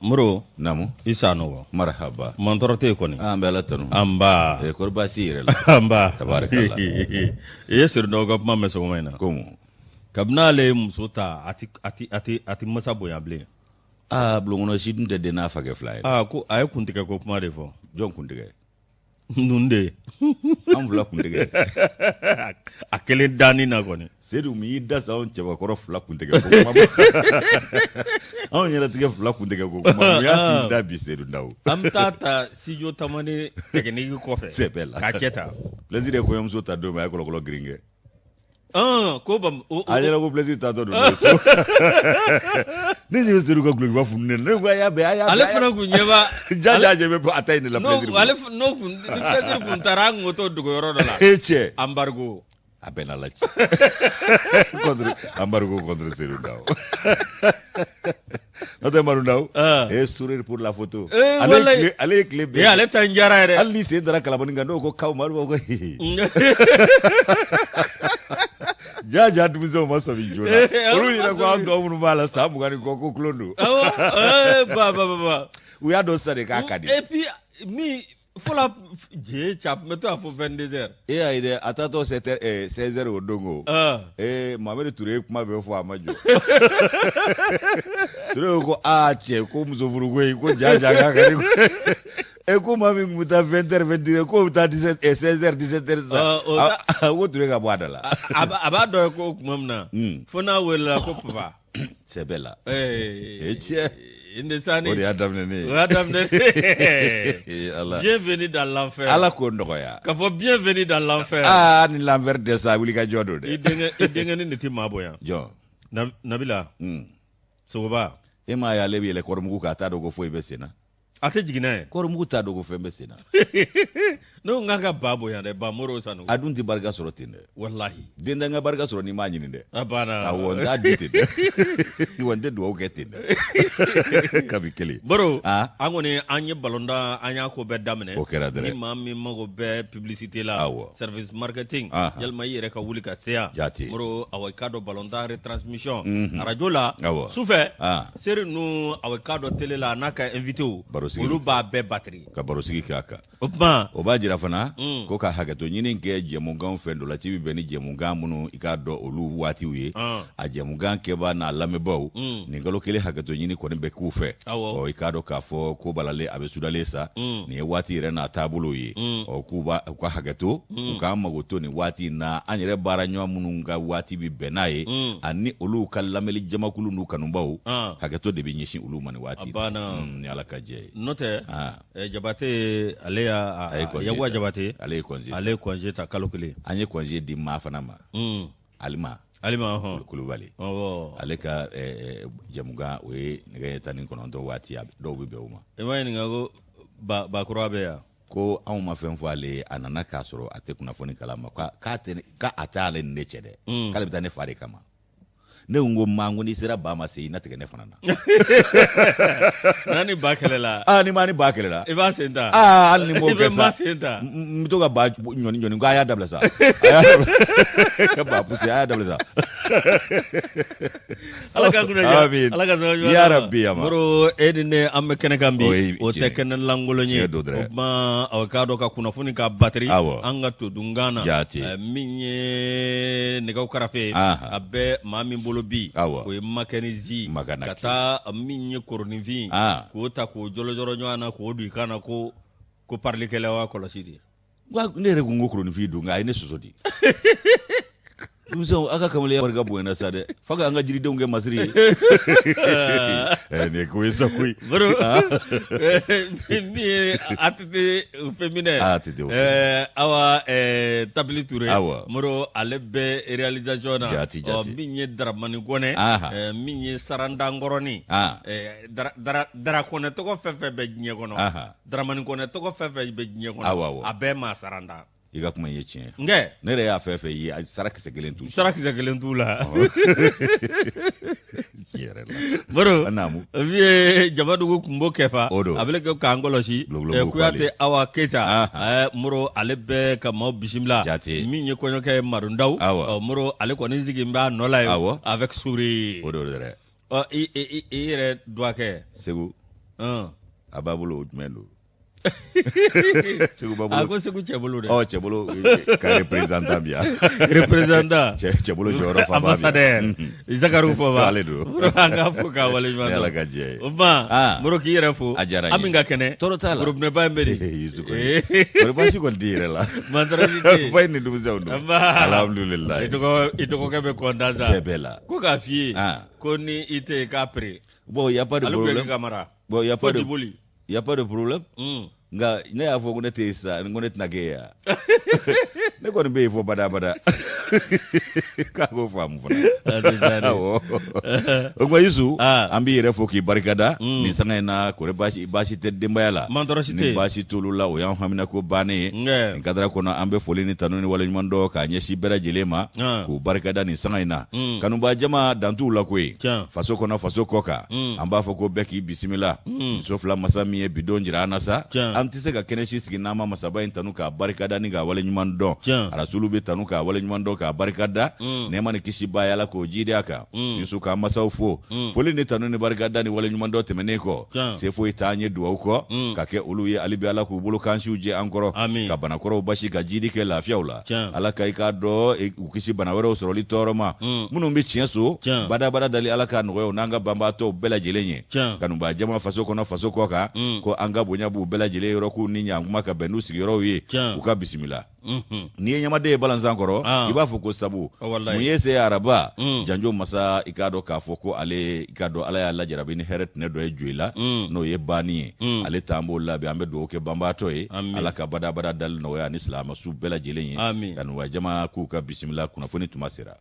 Muro namu isa no marhaba mantorote koni bela tanu amba ko basire amba tabarakallah yesir no go mamme so mayna komo kabna le musuta ati masabo ya ble blongono sidun de na fage fly ko ay kuntika ko kuma de fo jon kundige nunde vula kundige akele dani na koni sedu mi da sa on cheba ko fula kundige ko kuma on yela tige fula kundige ko kuma ya si da bi sedu ndaw amtata sijo tamane tekniki ko fe sepela ka cheta plaisir ko yam so ta do ma ko gringe ko bam ayela ko plaisir ta do so ni je sedu ko gringe ba funne ne ko ya be ya ale fana kunyeba jaja je be atayne la plaisir no ale no kun plaisir kun tarango to dugo yoro la eche embargo apena la embargo contre sedu ndaw no te maru ndaw sourire pour la photo allez clip ale tanjara re ali se dara kala baninga ndo ko kaw maru ko jaja dumizo maso bijona olu ina ko ando amunu mala samu gani ko klondo ba we ado sare ka kadi et puis mi fola je chap meto afo 22h ide atato 16h odongo Mohamed Touré kuma be fo amajo Touré ko che ko muzovuru ko jaja ka kadi ko mami muta 20h 22h ko muta 16h 17h wo Touré ka boadala abado ko kumamna fona wela ko papa c'est bella che inde sani odi adamne Allah bienvenue dans l'enfer ala ko ndoya ka fo bienvenue dans l'enfer ni l'enfer de ça wuli ka jodo de idenga ni ti maboya jo nabila soba ma ya lebi le kormugu ka ta dogo fo ibesena ate jigina kormugu ta dogo fo ibesena no ngaka babo ya de ba moro sanu adun ti barga sorotinde wallahi denda nga barga soro ni ma nyini de abana awonda dite wonde do getinde kabi kele boro angone anye balonda anya ko be damne ni mammi mago be publicité la service marketing yalma yere ka wuli ka seya boro awai kado balonda retransmission radio la soufe seri nu awai kado télé la naka invité olu ba be batterie ka barosigi kaka oba jira fana ko ka hagato nyini nke jemungan fendo la tibi beni jemungan munu ikado olu wati uye a jemungan keba na lamebaw ni ngalo kele hagato nyini ko be kufe o ikado ka fo ko balale abe sudalesa ni wati re na tabulo ye o kuba ko hagato ka magoto ni wati na anyere baranyo munu nga wati bi benaye ani olu kallameli jamakulu nu kanumbaw hagato de bi nyishi olu mani wati ni alaka je note jabate alea yawa jabate ale congé ta kalokele anye congé di ma fana ma alima kulubali ale ka jamuga we ngai tani kono to wati ab do be uma e wayni ngago ba kurabe ya ko an ma fen fo ale anana ka soro ate kuna foni kalama ka atale ne chede kale bitane fare kama ne ngo mangu ni sira ba ma sei na tege ne fana na nani bakelela ni mani bakelela e ba senta ni mo kesa mi to ga ba nyoni ga ya dabla sa ka ba pusi ya dabla sa alaka kuna alaka so ya rabbi ya bro edine amme kene kambi o te kene langolo nye ma avocado ka kuna funi ka batterie anga to dungana minye ne ka karafe abe mami bi ko makanizi kata minye kornivi ko ta ko jolo nyana ko du kana ko parler kele wa ko lasidi wa ndere ko ngokronvi du nga ine sosodi Kumso aka kamale barga buena sade faga anga jiri donge masri ne ko isa kui bro mi atite féminin awa tabliture moro alebe réalisation na minye dramani gone minye saranda ngoroni dara kone to ko fefe be nyegono dramani kone to ko fefe be nyegono abe ma saranda iga kuma yechi nge nere ya fefe yi sarakise gelen tu la bro vie jabadu kumbo kefa abele ke ka angoloshi kuyate awa keta muro alebe ka mo bismillah minye konyo ke marundaw muro ale ko nizigi mba nola yo avec sourire i yɛrɛ duwakɛ Segu a b'a bolo o jumɛn don Segu b'a bolo a ko Segu cɛ bolo dɛ cɛ bolo ka représentant bi yan représentant cɛ bolo jɔyɔrɔ fa ba ambassadeur Zakaru fɔ ba ale don an ka fɔ k'a waleɲuman dɔn Ala ka jɛ o ma Moro k'i yɛrɛ fo an min ka kɛnɛ tɔɔrɔ t'a la robinet ba in bɛ de Yusu kɔni basi kɔni t'i yɛrɛ la mantarasi tɛ ba in ni denmisɛnw don alhamdulillah i tɔgɔkɛ bɛ content sa sɛbɛ la ko k'a f'i ye ko ni i tɛ yen k'a pere bon y a pas de problème kamara bon y a pas de boli y a pas de problème nga ne y'a fɔ ko ne tɛ sa ko ne tɛna kɛ yan ne kɔni bɛ yen fɔ badabada k'a ko faamu fana o tuma Yusu an b'i yɛrɛ fɔ k'i barikada nin sanga in na kɔrɔ baasi tɛ denbaya la ni baasi t'olu la o y'an hamina ko bannen ye nin kadara kɔnɔ an bɛ foli ni tanu ni waleɲuman dɔ k'a ɲɛsin bɛɛ lajɛlen ma k'u barikada nin sanga in na kanuba jama dan t'u la koyi faso kɔnɔ faso kɔ kan an b'a fɔ ko bɛɛ k'i bisimila muso fila masa min ye bidon jira an na sa an tɛ se ka kɛnɛsi sigi n'an ma masaba in tanu k'a barikada ni k'a waleɲuman dɔn arasulu bɛ tanu k'a waleɲuman dɔn k'a barikada nɛɛma ni kisi b'a yala k'o jidi a kan Yusu k'an masaw fo foli ni tanu ni barikada ni waleɲuman dɔn tɛmɛnen kɔ se foyi t'an ye duwawu kɔ ka kɛ olu ye hali bi Ala k'u bolo kansiw jɛ an kɔrɔ ka banakɔrɔw basi ka jidi kɛ lafiyaw la Ala ka i k'a dɔn u kisi bana wɛrɛw sɔrɔli tɔɔrɔ ma minnu bɛ tiɲɛ so badabada dali Ala k'a nɔgɔya n'an ka banbaatɔw bɛɛ lajɛlen ye kanuba jama faso kɔnɔ faso kɔ kan ko an ka bonya b'u bɛɛ lajɛlen yɔrɔ k'u ni ɲankuma ka bɛn n'u sigiyɔrɔw ye u ka bisimila n'i ye ɲamaden ye balanzan kɔrɔ i b'a fɔ ko sabu mun ye se araba janjo masa i k'a dɔn k'a fɔ ko ale i k'a dɔn Ala y'a lajarabi ni hɛrɛ tɛnɛ dɔ ye jo i la n'o ye banni ye ale t'an b'o labɛn an bɛ dugawu kɛ banbaatɔ ye Ala ka badabada dali nɔgɔya ni silamɛsu bɛɛ lajɛlen ye kanuba jama k'u ka bisimila kunnafoni tuma sera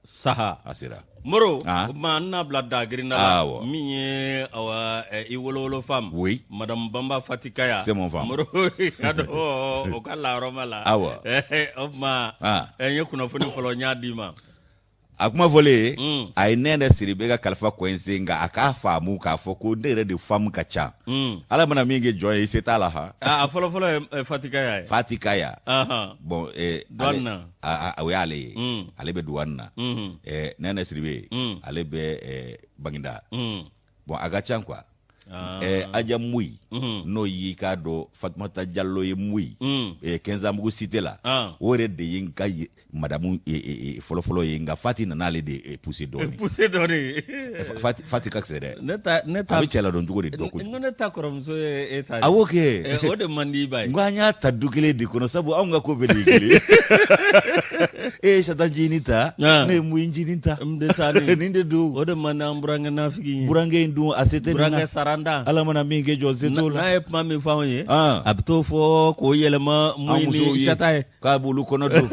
a sera Moro o tuma an n'a bila dagirinda la min ye i wolowolo fam Madame Bamba Fatikaya c'est mon femme Moro ka dɔn o ka layɔrɔma la o tuma n ye kunnafoni fɔlɔ n y'a d'i ma a kuma fɔlen a ye ne yɛrɛ siri bɛ ka kalifa kɔ in sen nka a k'a faamu k'a fɔ ko ne yɛrɛ de faamu ka ca Ala mana min kɛ jɔn ye i se t'a la ha a fɔlɔfɔlɔ ye Fatikaya ye Fatikaya bon douane o y'ale ye ale bɛ douane na ne yɛrɛ siri bɛ ale bɛ Banginda bon a ka ca quoi Aja Mui n'o y'i k'a dɔn Fatumata Jallo ye Mui Kɛnzanbugu cité la o yɛrɛ de ye n ka madamu fɔlɔfɔlɔ ye nka Fati nana ale de pousser dɔɔni Fati ka kisɛ dɛ a bɛ cɛ ladɔn cogo de dɔn kojugu ne ta kɔrɔmuso ye e ta a b'o kɛ o de man di i ba ye n ko an y'a ta du kelen de kɔnɔ sabu anw ka ko bɛɛ de ye kelen e ye sata jini ta ne ye Mui jini ta nin de don o de man di an burankɛ nafigi ye burankɛ in dun a se tɛ nin na burankɛ saranda Ala mana min kɛ jɔ se t'o la n'a ye kuma min fɔ anw ye a bɛ t'o fɔ k'o yɛlɛma Mui ni sata ye k'a b'olu kɔnɔ don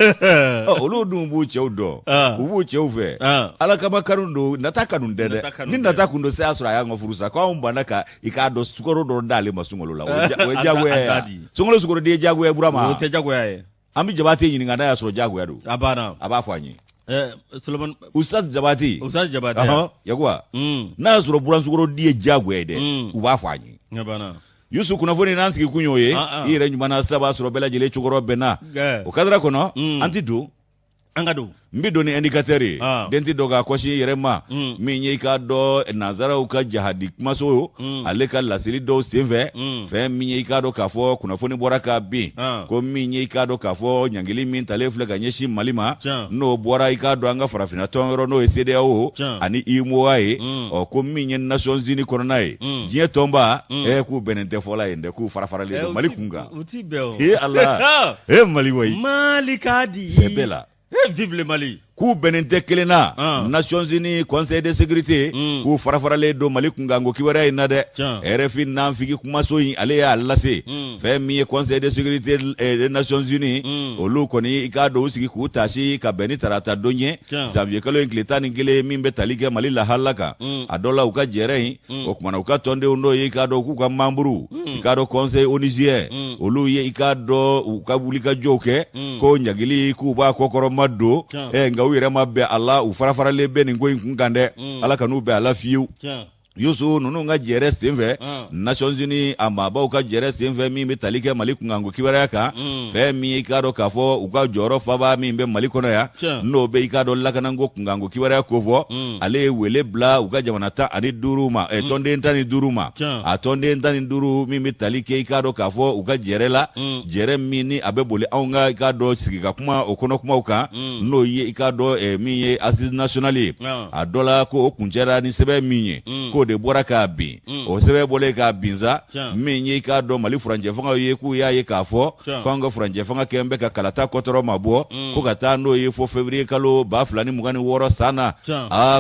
olu dun b'u cɛw dɔn u b'u cɛw fɛ Ala kama kanu don nata kanu tɛ dɛ ni nata kun don se y'a sɔrɔ a y'an ka furu sa k'anw banna ka i k'a dɔn sukaro dɔ d'ale ma sunkalo la o ye jagoya ye sunkalo sukaro den ye jagoya Burama o tɛ jagoya ye an bɛ Jabate ɲininka n'a y'a sɔrɔ jagoya don a banna a b'a fɔ an ye Solomon Ustaz Jabate yakuba n'a y'a sɔrɔ buransukaro di ye jagoya ye dɛ u b'a fɔ an ye Yusu kunnafoni n'an sigi kun y'o ye i yɛrɛ ɲuman saba sɔrɔ bɛɛ lajɛlen cɛkɔrɔba bɛnna o kadira kɔnɔ an ti don an ka don n bɛ don ni indicateur ye den tɛ dɔ ka kɔsi yɛrɛ ma min ye i k'a dɔn nanzaraw ka jahadi kumaso ale ka laseli dɔw senfɛ fɛn min ye i k'a dɔn k'a fɔ kunnafoni bɔra ka bin ko min ye i k'a dɔn k'a fɔ ɲangili min talen filɛ ka ɲɛsin Mali ma n'o bɔra i k'a dɔn an ka farafinna tɔn yɔrɔ n'o ye CEDEAO ani UEMOA ye ko min ye Nations Unies kɔnɔna ye diɲɛ tɔnba k'u bɛnnen tɛ fɔla yen dɛ k'u farafaralen don Mali kun kan u ti bɛn o Ala Mali wayi Mali ka di c'est bɛɛ la vive le Mali k'u bɛnnen tɛ kelen na Nations Unies Conseil de sécurité k'u farafaralen don Mali kun kan ko kibaruya in na dɛ RFI n'anfigi kumaso in ale y'a lase fɛn min ye Conseil de sécurité des Nations Unies olu kɔni i k'a dɔn u sigi k'u tasi ka bɛn ni tarata don ye janvier kalo in tile 11 min bɛ tali kɛ Mali lahala kan a dɔ la u ka jɛrɛ in o kumana u ka tɔndenw n'o ye i k'a dɔn k'u ka membre i k'a dɔn Conseil onusien olu ye i k'a dɔn u ka wulikajɔw kɛ ko ɲagili k'u b'a kɔkɔrɔma don nka u yɛrɛ ma bɛn a la u farafaralen bɛ nin ko in kun kan dɛ Ala ka n'u bɛn a la fiyewu Yusu nunu nga jere senfɛ Nations Unies a maabaw ka jere senfɛ min bɛ tali kɛ Mali kunkanko kibaruya kan fɛn min i k'a dɔn k'a fɔ u ka jɔyɔrɔ faba min bɛ Mali kɔnɔ yan n'o bɛ i k'a dɔn lakanako kunkanko kibaruya ko fɔ ale ye wele bila u ka jamana 15 ma tɔnden 15 ma a tɔnden 15 min bɛ tali kɛ i k'a dɔn k'a fɔ u ka jɛrɛ la jɛrɛ min ni a bɛ boli anw ka i k'a dɔn sigi ka kuma o kɔnɔ kumaw kan n'o ye i k'a dɔn min ye assise nationale ye a dɔ la ko o kuncɛra ni sɛbɛn min ye ko de bɔra k'a bin o sɛbɛn bɔlen k'a bin sa min ye i k'a dɔn Mali furancɛ fanga ye k'u y'a ye k'a fɔ k'an ka furancɛ fanga kɛ bɛ ka kalata kɔtɔrɔ ma bɔ ko ka taa n'o ye fo février kalo 2026 san na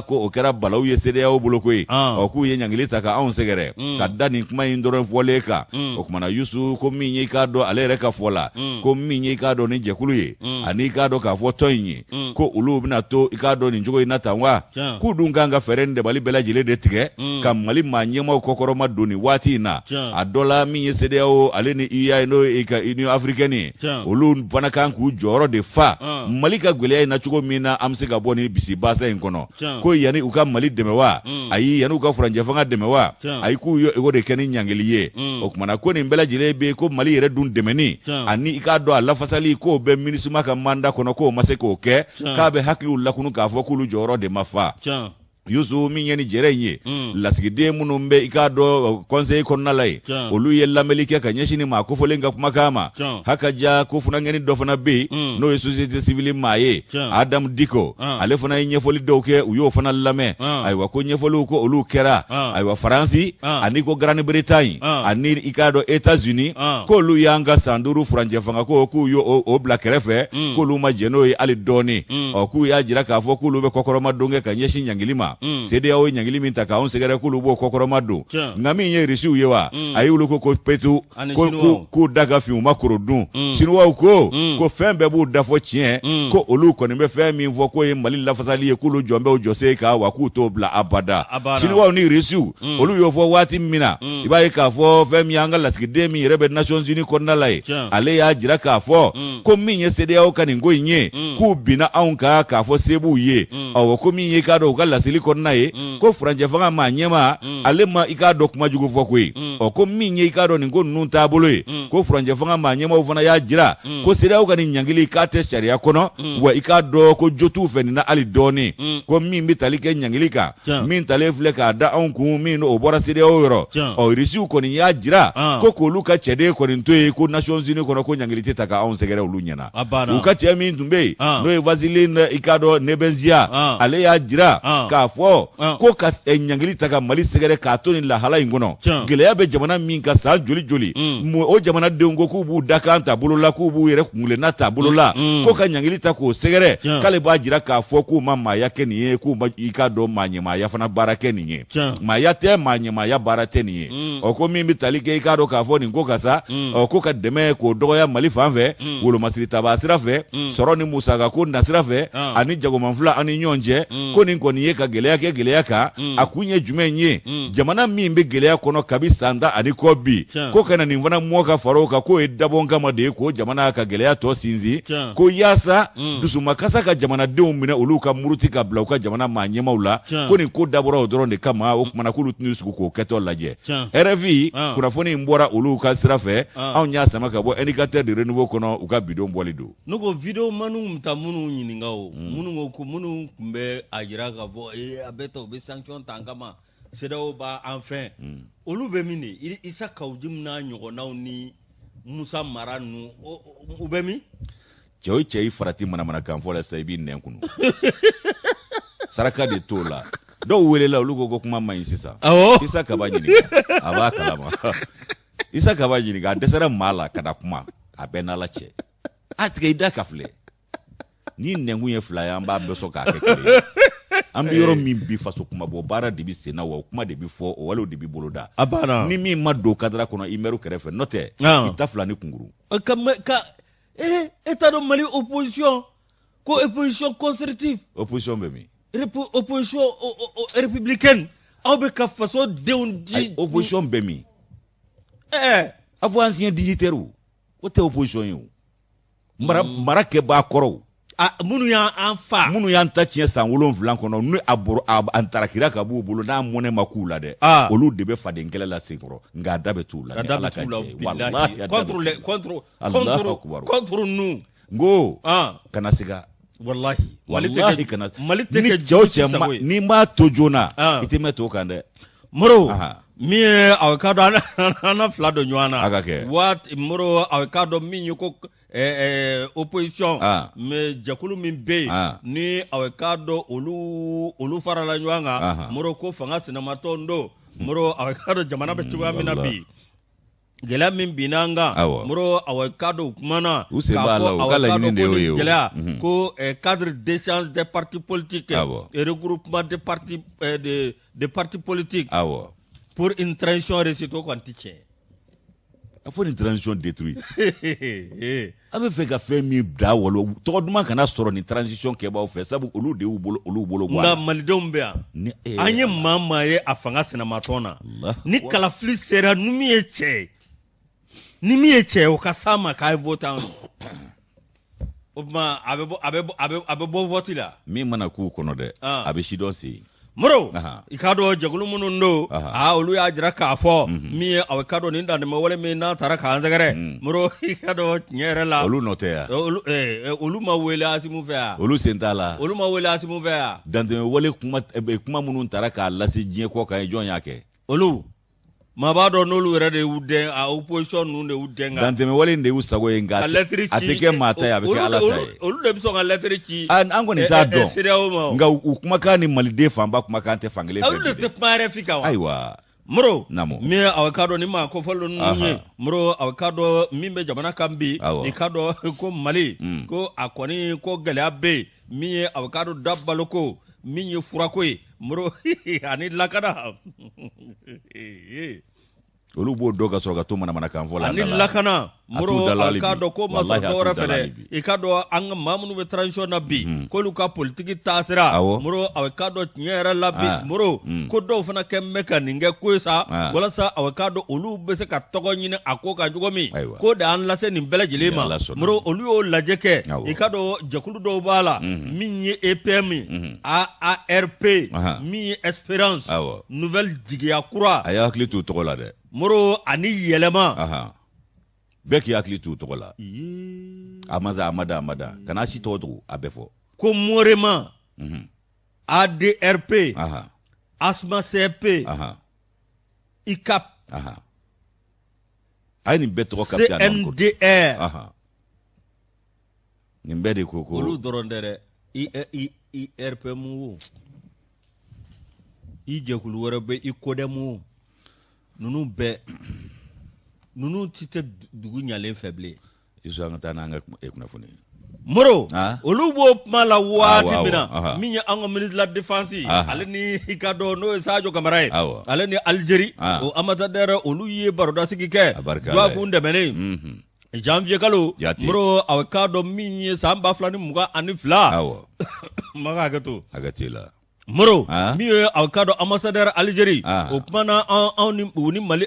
ko o kɛra balaw ye CEDEAO bolo koyi k'u ye ɲangili ta ka anw sɛgɛrɛ ka da nin kuma in dɔrɔn fɔlen kan o kumana Yusu ko min ye i k'a dɔn ale yɛrɛ ka fɔ la ko min ye i k'a dɔn ni jɛkulu ye ani i k'a dɔn k'a fɔ tɔn in ye ko olu bɛna to i k'a dɔn nin cogo in na tan wa k'u dun kan ka fɛɛrɛ ni dabali bɛɛ lajɛlen de tigɛ ka Mali maa ɲɛmaw kɔkɔrɔma don nin waati in na a dɔ la min ye CEDEAO ale ni UEA n'o ye ka Union africaine ye olu fana kan k'u jɔyɔrɔ de fa Mali ka gwɛlɛya in na cogo min na an bɛ se ka bɔ ni bisi basa in kɔnɔ ko yanni u ka Mali dɛmɛ wa ayi yanni u ka furancɛ fanga dɛmɛ wa ayi k'u ye o de kɛ ni ɲangili ye o kumana ko nin bɛɛ lajɛlen bɛ ko Mali yɛrɛ dun dɛmɛni ani i k'a dɔn a lafasali k'o bɛ MINUSMA ka mandat kɔnɔ k'o ma se k'o kɛ k'a bɛ hakiliw lakunu k'a fɔ k'olu jɔyɔrɔ de ma fa Yusu min ye ni jɛrɛ in ye lasigiden minnu bɛ i k'a dɔn conseil kɔnɔna la ye olu ye lamɛnli kɛ ka ɲɛsin ni maa kofɔlen ka kumakan ma hakaja ko funankɛni dɔ fana bɛ yen n'o ye société civile maa ye Adam Diko ale fana ye ɲɛfɔli dɔw kɛ u y'o fana lamɛn ayiwa ko ɲɛfɔliw ko olu kɛra ayiwa Faransi ani ko Grande-Bretagne ani i k'a dɔn États-Unis k'olu y'an ka san 5 furancɛ fanga ko k'u y'o bila kɛrɛfɛ k'olu ma jɛn n'o ye hali dɔɔni k'u y'a jira k'a fɔ k'olu bɛ kɔkɔrɔma don kɛ ka ɲɛsin ɲangili ma CEDEAO ye ɲangili min ta k'anw sɛgɛrɛ k'olu b'o kɔkɔrɔma don nka min ye Rusiw ye wa a y'olu ko petu k'u da ka fin u ma koro dun Chinois ko fɛn bɛɛ b'u da fɔ tiɲɛ ko olu kɔni bɛ fɛn min fɔ k'o ye Mali lafasali ye k'olu jɔn bɛ o jɔsen kan wa k'u t'o bila abada Chinois ni Rusiw olu y'o fɔ waati min na i b'a ye k'a fɔ fɛn min y'an ka lasigiden min yɛrɛ bɛ Nations Unies kɔnɔna la ye ale y'a jira k'a fɔ ko min ye CEDEAO ka nin ko in ye k'u binna anw kan k'a fɔ se b'u ye ko min ye k'a dɔn u ka lasili kɔnɔna ye ko furancɛ fanga maa ɲɛma ale ma i k'a dɔn kuma jugu fɔ koyi ko min ye i k'a dɔn nin ko ninnu taabolo ye ko furancɛ fanga maa ɲɛmaw fana y'a jira ko CEDEAO ka nin ɲangili k'a tɛ sariya kɔnɔ wa i k'a dɔn ko jo t'u fɛ nin na hali dɔɔni ko min bɛ tali kɛ ɲangili kan min talen filɛ k'a da anw kun min o bɔra CEDEAO yɔrɔ Rusiw kɔni y'a jira ko k'olu ka cɛden kɔni to yen ko Nations Unies kɔnɔ ko ɲangili tɛ ta ka anw sɛgɛrɛ olu ɲɛna u ka cɛ min tun bɛ yen n'o ye Vaseline i k'a dɔn Nebenzia ale y'a jira k'a fɔ ko ka ɲangili ta ka Mali sɛgɛrɛ k'a to nin lahala in kɔnɔ gɛlɛya bɛ jamana min ka san joli joli o jamanadenw ko k'u b'u dakan ta bolo la k'u b'u yɛrɛ kunkilenna ta bolo la ko ka ɲangili ta k'o sɛgɛrɛ k'ale b'a jira k'a fɔ k'u ma maaya kɛ nin ye k'u ma i k'a dɔn maa ɲɛmaaya fana baara kɛ nin ye maaya tɛ maa ɲɛmaaya baara tɛ nin ye ko min bɛ tali kɛ i k'a dɔn k'a fɔ nin ko ka sa ko ka dɛmɛ k'o dɔgɔya Mali fan fɛ wolomasiri tabaa sira fɛ sɔrɔ ni musaka ko na sira fɛ ani jagoman fila ani ɲɔgɔn cɛ ko nin kɔni ye ka gɛlɛya kɛ gɛlɛya kan a kun ye jumɛn ye jamana min bɛ gɛlɛya kɔnɔ kabi san 10 ani kɔ bi ko kana nin fana mɔ ka far'o kan k'o ye dabɔ kama de ye k'o jamana ka gɛlɛya tɔ sinsin ko yaasa dusumakasa ka jamanadenw minɛ olu ka muruti ka bila u ka jamana maa ɲɛmaw la ko nin ko dabɔra o dɔrɔn de kama o kumana k'olu tɛn'u sigi k'o kɛtɔ lajɛ RFI kunnafoni in bɔra olu ka sira fɛ anw y'a sama ka bɔ indicateur de renouveau kɔnɔ u ka bidon bɔli don ne ko vidéo manu bɛ taa minnu ɲininka o minnu ko minnu tun bɛ a jira k'a fɔ a bɛ ta u bɛ sanction ta an kama CEDEAO b'a an fɛ olu bɛ min de Isa Kawudim n'a ɲɔgɔnnaw ni Musa Mara ninnu u bɛ min cɛ o cɛ i farati manamanakan fɔ la sa i b'i nɛn kunu saraka de t'o la dɔw welela olu ko kuma man ɲi sisan Isa Kaba ɲininka a b'a kalama Isa Kaba ɲininka a dɛsɛra maa la ka da kuma a bɛɛ n'Ala cɛ a tigɛ i da ka filɛ ni nɛnkun ye fila ye an b'a bɛɛ sɔn k'a kɛ kelen ye an bɛ yɔrɔ min bi faso kuma bɔ baara de bɛ sen na wa o kuma de bɛ fɔ o walew de bɛ boloda ni min ma don cadre kɔnɔ i maire kɛrɛfɛ n'o tɛ i ta fila ni kunkuru e t'a dɔn Mali opposition ko opposition constructive opposition bɛ min opposition républicaine aw bɛ ka faso denw di opposition bɛ min a fɔ ancien dignitaire o tɛ opposition ye o mara kɛbaa kɔrɔw munu ya anfa munu ya ta tiɲɛ san 7 kɔnɔ nu an tarakira ka b'u bolo n'a mɔnɛ ma k'u la dɛ olu de bɛ faden kɛlɛ la senkɔrɔ nka da bɛ t'u la ni Ala ka jɛ wallahi contre nous ngo kana siga wallahi kana Mali tɛ kɛ cɛw ni m'a to joona i tɛ mɛn to kan dɛ Moro min ye aw ka dɔn an fila dɔ ɲɔgɔn na waati Moro aw ka dɔn min ye ko opposition mais jakulu min bɛ yen ni aw ka dɔn olu farala ɲɔgɔn kan Moro ko fanga sinamatɔ don Moro aw ka dɔn jamana bɛ cogoya min na bi gɛlɛya min binna an kan Moro aw ka dɔn kumana k'a fɔ aw ka dɔn ko ni gɛlɛya ko cadre d'échange des partis politiques et regroupement des partis politiques pour une transition réussite au quantième. Il faut une transition détruite. A bɛ fɛ ka fɛn min da wolo tɔgɔ duman kana sɔrɔ ni transition kɛbaaw fɛ sabu olu de y'u bolo bɔ nka malidenw bɛ yan an ye maa ye a fanga sinamatɔn na ni kalafili sera ni min ye cɛ o ka s'a ma k'a ye vote an ye o tuma a bɛ bɔ vote la min mana k'u kɔnɔ dɛ a bɛ sidɔn se yen Moro i ka dɔn jɛkulu minnu don olu y'a jira k'a fɔ min ye aw ka dɔn nin dantɛmɛ wale min n'a taara k'an sɛgɛrɛ Moro i ka dɔn tiɲɛ yɛrɛ la olu nɔ tɛ yan olu ma wele Asimu fɛ yan olu sen t'a la olu ma wele Asimu fɛ yan dantɛmɛ wale kuma minnu taara k'a lase diɲɛ kɔ kan ye jɔn y'a kɛ olu maa b'a dɔn n'olu yɛrɛ de y'u den opposition ninnu de y'u den kan dantɛmɛ wale in de y'u sago ye nka a tɛ kɛ maa ta ye a bɛ kɛ Ala ta ye olu de bɛ sɔn ka lettre ci an kɔni t'a dɔn nka u kumakan ni maliden fanba kumakan tɛ fankelen fɛ olu de tɛ kuma RFI kan wa ayiwa Moro min aw ka dɔn ni maa kofɔlen ninnu ye Moro aw ka dɔn min bɛ jamana kan bi i ka dɔn ko Mali ko a kɔni ko gɛlɛya bɛ yen min ye aw ka dɔn da baloko min ye furako ye Moro ani lakana olu b'o dɔn ka sɔrɔ ka to manamanakan fɔ la ani lakana Moro a ka dɔn ko ma sɔn dɔwɛrɛ fɛ dɛ i ka dɔn an ka maa minnu bɛ transition na bi k'olu ka politiki taasira Moro a ka dɔn tiɲɛ yɛrɛ la bi Moro ko dɔw fana kɛ bɛ ka nin kɛ ko ye sa walasa a ka dɔn olu bɛ se ka tɔgɔ ɲini a ko ka cogo min ko de an lase nin bɛɛ lajɛlen ma Moro olu y'o lajɛ kɛ i ka dɔn jɛkulu dɔw b'a la min ye EPM AARP min ye Espérance Nouvelle Jigiya Kura a y'a hakili t'o tɔgɔ la dɛ Moro ani yɛlɛma bɛɛ k'i hakili t'o tɔgɔ la amada kana si tɔgɔ tugu a bɛɛ fɔ ko Morema ADRP Asma CP ICAP a ye nin bɛɛ tɔgɔ kapite CNDR nin bɛɛ de ko olu dɔrɔn tɛ dɛ IRPM wo i jɛkulu wɛrɛ bɛ i kodɛmu ninnu bɛɛ ninnu tɛ dugu ɲalen fɛ bilen isu an ka taa n'an ka kunnafoni Moro olu b'o kuma la waati min na min ye an ka ministre de la défense ale ni i ka dɔn n'o ye Sadio Kamara ye ale ni Algérie o ambassadeur olu ye barodasigi kɛ duwakun dɛmɛnen janvier kalo Moro a ka dɔn min ye san 2022 ma ka hakɛ to la Moro min ye aw ka dɔn ambassadeur Algérie o kumana anw ni Mali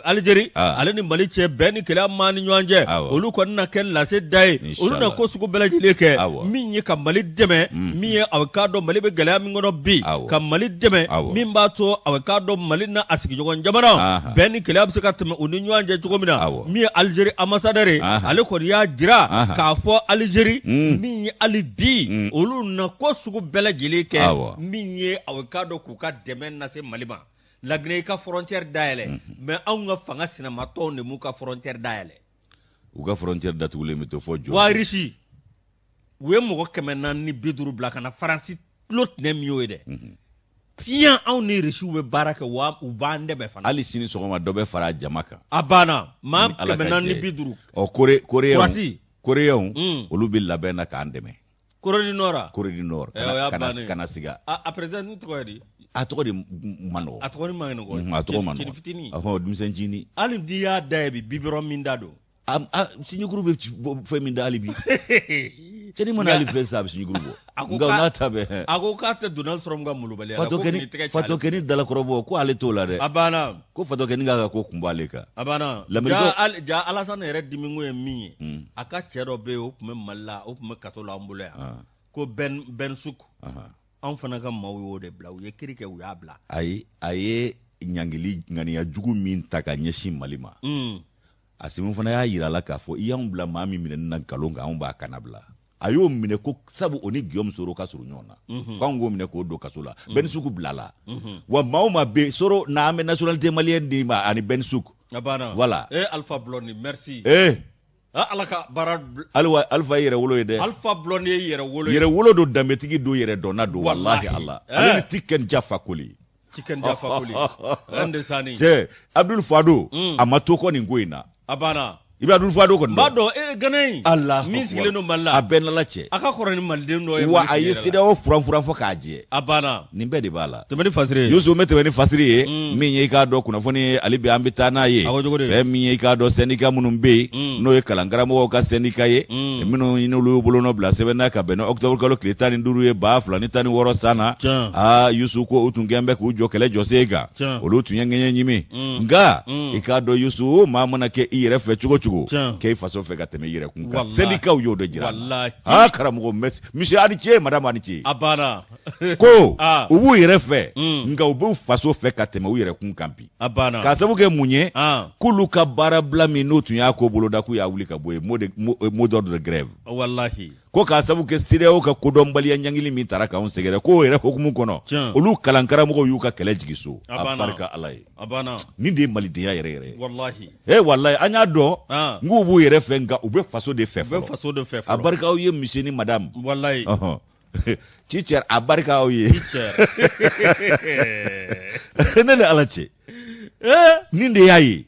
Algérie ale ni Mali cɛ bɛn ni kɛlɛ ma ni ɲɔgɔn cɛ olu kɔni na kɛ lase da ye olu na ko sugu bɛɛ lajɛlen kɛ min ye ka Mali dɛmɛ min ye aw ka dɔn Mali bɛ gɛlɛya min kɔnɔ bi ka Mali dɛmɛ min b'a to aw ka dɔn Mali na a sigiɲɔgɔn jamana bɛn ni kɛlɛ bɛ se ka tɛmɛ u ni ɲɔgɔn cɛ cogo min na min ye Algérie ambassadeur ye ale kɔni y'a jira k'a fɔ Algérie min ye hali bi olu na ko sugu bɛɛ lajɛlen kɛ min ye aw ka dɔn k'u ka dɛmɛ lase Mali ma Laginɛ i ka frontière dayɛlɛ mais anw ka fanga sinamatɔnw de m'u ka frontière dayɛlɛ u ka frontière datugulen bɛ to fɔ jɔ wa Russie u ye mɔgɔ 450 bila ka na Faransi tulo tinɛ min y'o ye dɛ fiyan anw ni Russiw bɛ baara kɛ wa u b'an dɛmɛ fana hali sini sɔgɔma dɔ bɛ fara jama kan a banna maa 450 Koreyɛnw olu bɛ labɛn na k'an dɛmɛ Corée du Nord kana siga a président ni tɔgɔ ye di a tɔgɔ de man nɔgɔ a tɔgɔ man nɔgɔ a tɔgɔ man nɔgɔ fitinin denmisɛncinin hali n'i y'a da ye bi biberon min da don siɲɛkuru bɛ fɛn min da hali bi cedi mana ali fe sabe sinyi grubo nga na tabe ako ka te Donald Trump ga mulubali fato keni dala korobo ko ale to la de abana ko fato keni ga ko kumbale ka abana ja Alassane yɛrɛ dimingo ye min ye aka cɛro be o kuma malla o kuma katola ambulo ya ko Ben Suk an fana ka maw yo de bla u ye kirike u ya bla aye nyangili ngania jugu min ta ka ɲɛsin Mali ma asimu fana y'a yira la k'a fɔ i y'anw bila maa min minɛ nan kalon kan anw b'a kana bila a y'o minɛ ko sabu o ni Guillaume Soro ka surun ɲɔgɔn na k'anw k'o minɛ k'o don kaso la Ben Suk bilala wa maa o maa bɛ Soro n'a mɛ nationalité malienne di ma ani Ben Suk voilà Alpha Blondy merci ala ka bara Alpha yɛrɛ wolo ye dɛ Alpha Blondy yɛrɛ wolo do danbetigi do yɛrɛ dɔnna do wallahi Allah ale ni Tiken Jah Fakoly ande sani cɛ Abdul Fado a ma to kɔ nin ko in na abana i b'a Abdul Fado kɔni b'a dɔn Gana Allah min sigilen don Mali la a bɛɛ nala cɛ a ka kɔrɔ ni maliden dɔ ye wa a ye CEDEAO furan fɔ k'a jɛ abana nin bɛɛ de b'a la tɛmɛ fasiri Yusu me tɛmɛ ni fasiri ye min ye i k'a dɔn kunnafoni ali bi an bɛ taa n'a ye fɛn min ye i k'a dɔn syndicat minnu bɛ yen n'o ye kalankaramɔgɔw ka syndicat ye minnu n'olu bolonɔ bila sɛbɛnna ka bɛn ni octobre kalo tile 15 ye 2016 san na Yusu ko u tun kɛn bɛ k'u jɔ kɛlɛ jɔsen kan olu tun ye ŋɛɲɛ ɲimi nka i k'a dɔn Yusu maa mana kɛ i yɛrɛ fɛ cogo cogo k'e faso fɛ ka tɛmɛ i yɛrɛ kun kan syndicat y'o de jira karamɔgɔ monsieur ani ce madame ani ce abana ko u b'u yɛrɛ fɛ nka u b'u faso fɛ ka tɛmɛ u yɛrɛ kun kan bi k'a sabu kɛ mun ye k'olu ka baara bila min n'o tun y'a ko boloda k'u y'a wuli ka bɔ yen mot d'ordre de grève wallahi ko k'a sabu kɛ CEDEAO ka kodɔnbaliya ɲangili min taara k'anw sɛgɛrɛ k'o yɛrɛ hukumu kɔnɔ olu kalankaramɔgɔw y'u ka kɛlɛ jigi so a barika Ala ye nin de ye malidenya yɛrɛ yɛrɛ wallahi wallahi an y'a dɔn nk'u b'u yɛrɛ fɛ nka u bɛ faso de fɛ fɔlɔ a barika aw ye monsieur ni madame wallahi teacher a barika aw ye ne ni Ala cɛ nin de y'a ye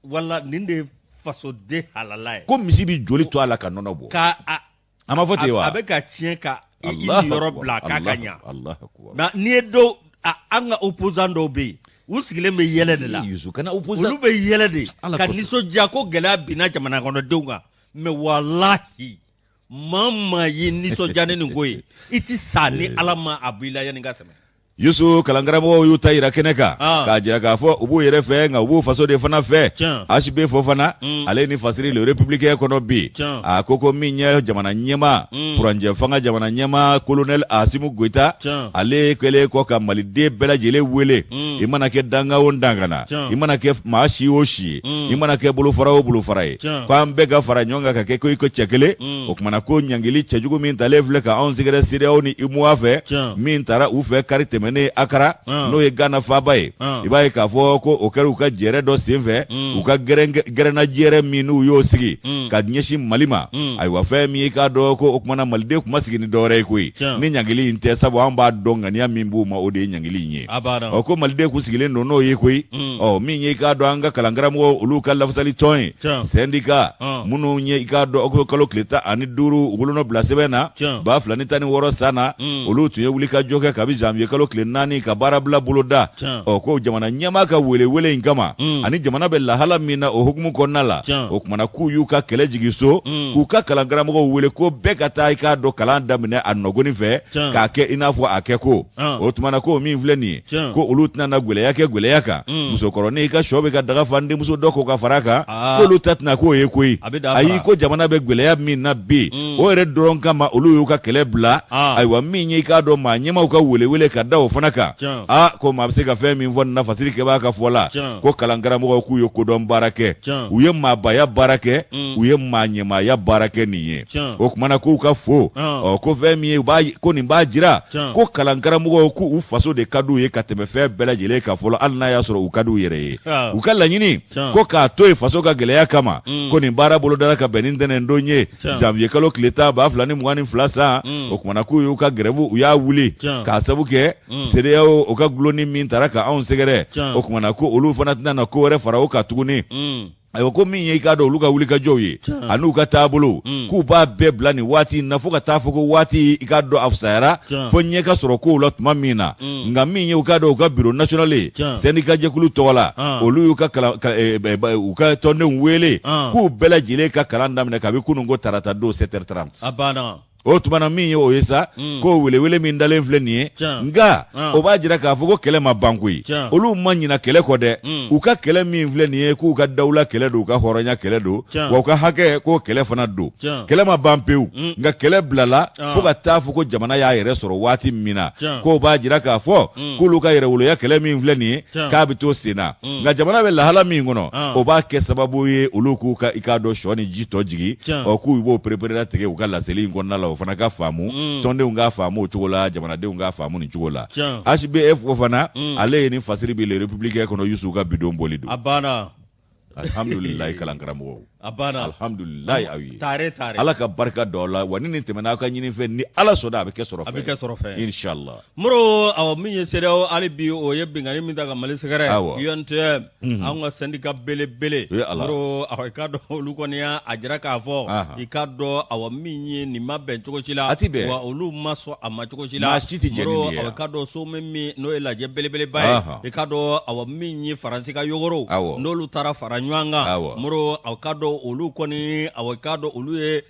walla nin de ye faso de halala ye ko misi bi joli to a la ka nɔnɔ bɔ a ma fɔ ten wa a bɛ ka tiɲɛ ka i yɔrɔ bila k'a ka ɲa nka n'i ye dɔw an ka opposant dɔw bɛ yen u sigilen bɛ yɛlɛ de la olu bɛ yɛlɛ de ka nisɔndiya ko gɛlɛya binna jamana kɔnɔdenw kan mais wallahi maa ye nisɔndiya ni nin ko ye i ti sa ni Ala ma a b'i la yanni ka tɛmɛ Yusu kalankaramɔgɔw y'u ta yira kɛnɛ kan k'a jira k'a fɔ u b'u yɛrɛ fɛ nka u b'u faso de fana fɛ HB fɔ fana ale ni fasiri le républicain kɔnɔ bi a ko min ye jamana ɲɛma furanjɛ fanga jamana ɲɛma colonel Asimu Goita ale kɛlen kɔ ka maliden bɛɛ lajɛlen wele i mana kɛ danga o dangana i mana kɛ maa si o si ye i mana kɛ bolofara o bolofara ye k'an bɛɛ ka fara ɲɔgɔn kan ka kɛ ko i ko cɛ kelen o kumana ko ɲangili cɛjugu min talen filɛ ka anw sɛgɛrɛ CEDEAO ni UMOA fɛ min taara u fɛ kari tɛmɛ ne Akara n'o ye Ghana faaba ye i b'a ye k'a fɔ ko o kɛra u ka jɛrɛ dɔ senfɛ u ka gɛrɛnajɛrɛ min n'u y'o sigi ka ɲɛsin Mali ma ayiwa fɛn min i k'a dɔn ko o kumana maliden kuma sigi ni dɔwɛrɛ ye koyi ni ɲangili in tɛ sabu an b'a dɔn ŋaniya min b'u ma o de ye ɲangili in ye ko maliden kun sigilen don n'o ye koyi min ye i k'a dɔn an ka kalankaramɔgɔw olu ka lafasali tɔn ye syndicat minnu ye i k'a dɔn kalo tile 15 u bolonɔ bila sɛbɛn na 2016 san na olu tun ye wuli ka jɔ kɛ kabi janvier kalo tile 4 ka baara bila boloda ko jamana ɲɛma ka wele in kama ani jamana bɛ lahala min na o hukumu kɔnɔna la o kumana k'u y'u ka kɛlɛ jigi so k'u ka kalankaramɔgɔw wele ko bɛɛ ka taa i k'a dɔn kalan daminɛ a nɔgɔnin fɛ k'a kɛ i n'a fɔ a kɛ ko o tumana ko min filɛ nin ye ko olu tɛna na gwɛlɛya kɛ gwɛlɛya kan musokɔrɔnin i ka sɔ bɛ ka daga fa denmuso dɔ ko ka fara kan k'olu ta tɛna k'o ye koyi ayi ko jamana bɛ gwɛlɛya min na bi o yɛrɛ dɔrɔn kama olu y'u ka kɛlɛ bila ayiwa min ye i k'a dɔn maa ɲɛmaw ka wele ka da o fana kan ko maa bɛ se ka fɛn min fɔ nin na fasiri kɛbaa ka fɔ la ko kalankaramɔgɔw k'u ye kodɔn baara kɛ u ye maabaya baara kɛ u ye maa ɲɛmaaya baara kɛ nin ye o kumana k'u ka fo ko fɛn min ye ko nin b'a jira ko kalankaramɔgɔw k'u faso de ka d'u ye ka tɛmɛ fɛn bɛɛ lajɛlen kan fɔlɔ hali n'a y'a sɔrɔ u ka d'u yɛrɛ ye u ka laɲini ko k'a to yen faso ka gɛlɛya kama ko nin baara bolodara ka bɛn ni ntɛnɛndon ye janvier kalo tile 10 2022 san o kumana k'u y'u ka grève u y'a wuli k'a sabu kɛ CEDEAO o ka gulonni min taara ka anw sɛgɛrɛ o kumana ko olu fana tɛna na ko wɛrɛ fara o kan tuguni ayo ko min ye i ka dɔn olu ka wuli ka jɔw ye an'u ka taabolo k'u b'a bɛɛ bila nin waati na fo ka taa fɔ ko waati i ka dɔn a fisayara fo ɲɛ ka sɔrɔ kow la tuma min na nka min ye u ka dɔn u ka bureau national ye syndicat jɛkulu tɔgɔ la olu y'u ka u ka tɔndenw wele k'u bɛɛ lajɛlen ka kalan daminɛ kabi kunun ko tarata don 7h30 a banna o tumana min ye o ye sa ko welewele min dalen filɛ nin ye nka o b'a jira k'a fɔ ko kɛlɛ ma ban koyi olu ma ɲina kɛlɛ kɔ dɛ u ka kɛlɛ min filɛ nin ye k'u ka dawula kɛlɛ don u ka hɔrɔnya kɛlɛ don wa u ka hakɛ ko kɛlɛ fana don kɛlɛ ma ban pewu nka kɛlɛ bilala fo ka taa fɔ ko jamana y'a yɛrɛ sɔrɔ waati min na k'o b'a jira k'a fɔ k'olu ka yɛrɛwoloya kɛlɛ min filɛ nin ye k'a bɛ to sen na nka jamana bɛ lahala min kɔnɔ o b'a kɛ sababu ye olu k'u ka i k'a dɔn sɔ ni ji tɔ jigi k'u b'o perepere tigɛ u ka laseli in kɔnɔna la o fana ka faamu tɔndenw k'a faamu o cogo la jamanadenw k'a faamu nin cogo la HBF o fana ale ye nin fasiri bi le républicain kɔnɔ Yusu ka bidon boli don a banna alhamdulilayi kalan karamɔgɔw a banna alhamdulilayi aw ye tare ala ka barika don aw la wa ni nin tɛmɛna aw ka ɲini fɛn ni ala sɔnna a bɛ kɛ sɔrɔ fɛn inshallah moro awɔ min ye CEDEAO hali bi o ye bingani min ta ka Mali sɛgɛrɛ UNTM anw ka syndicat belebele moro awɔ i ka dɔn olu kɔni y'a jira k'a fɔ i ka dɔn awɔ min ye nin ma bɛn cogo si la wa olu ma sɔn a ma cogo si la moro awɔ i ka dɔn so min n'o ye lajɛ belebeleba ye i ka dɔn awɔ min ye Faransi ka yogoro n'olu taara fara ɲɔgɔn kan moro awɔ ka dɔn olu kɔni awɔ i ka dɔn olu ye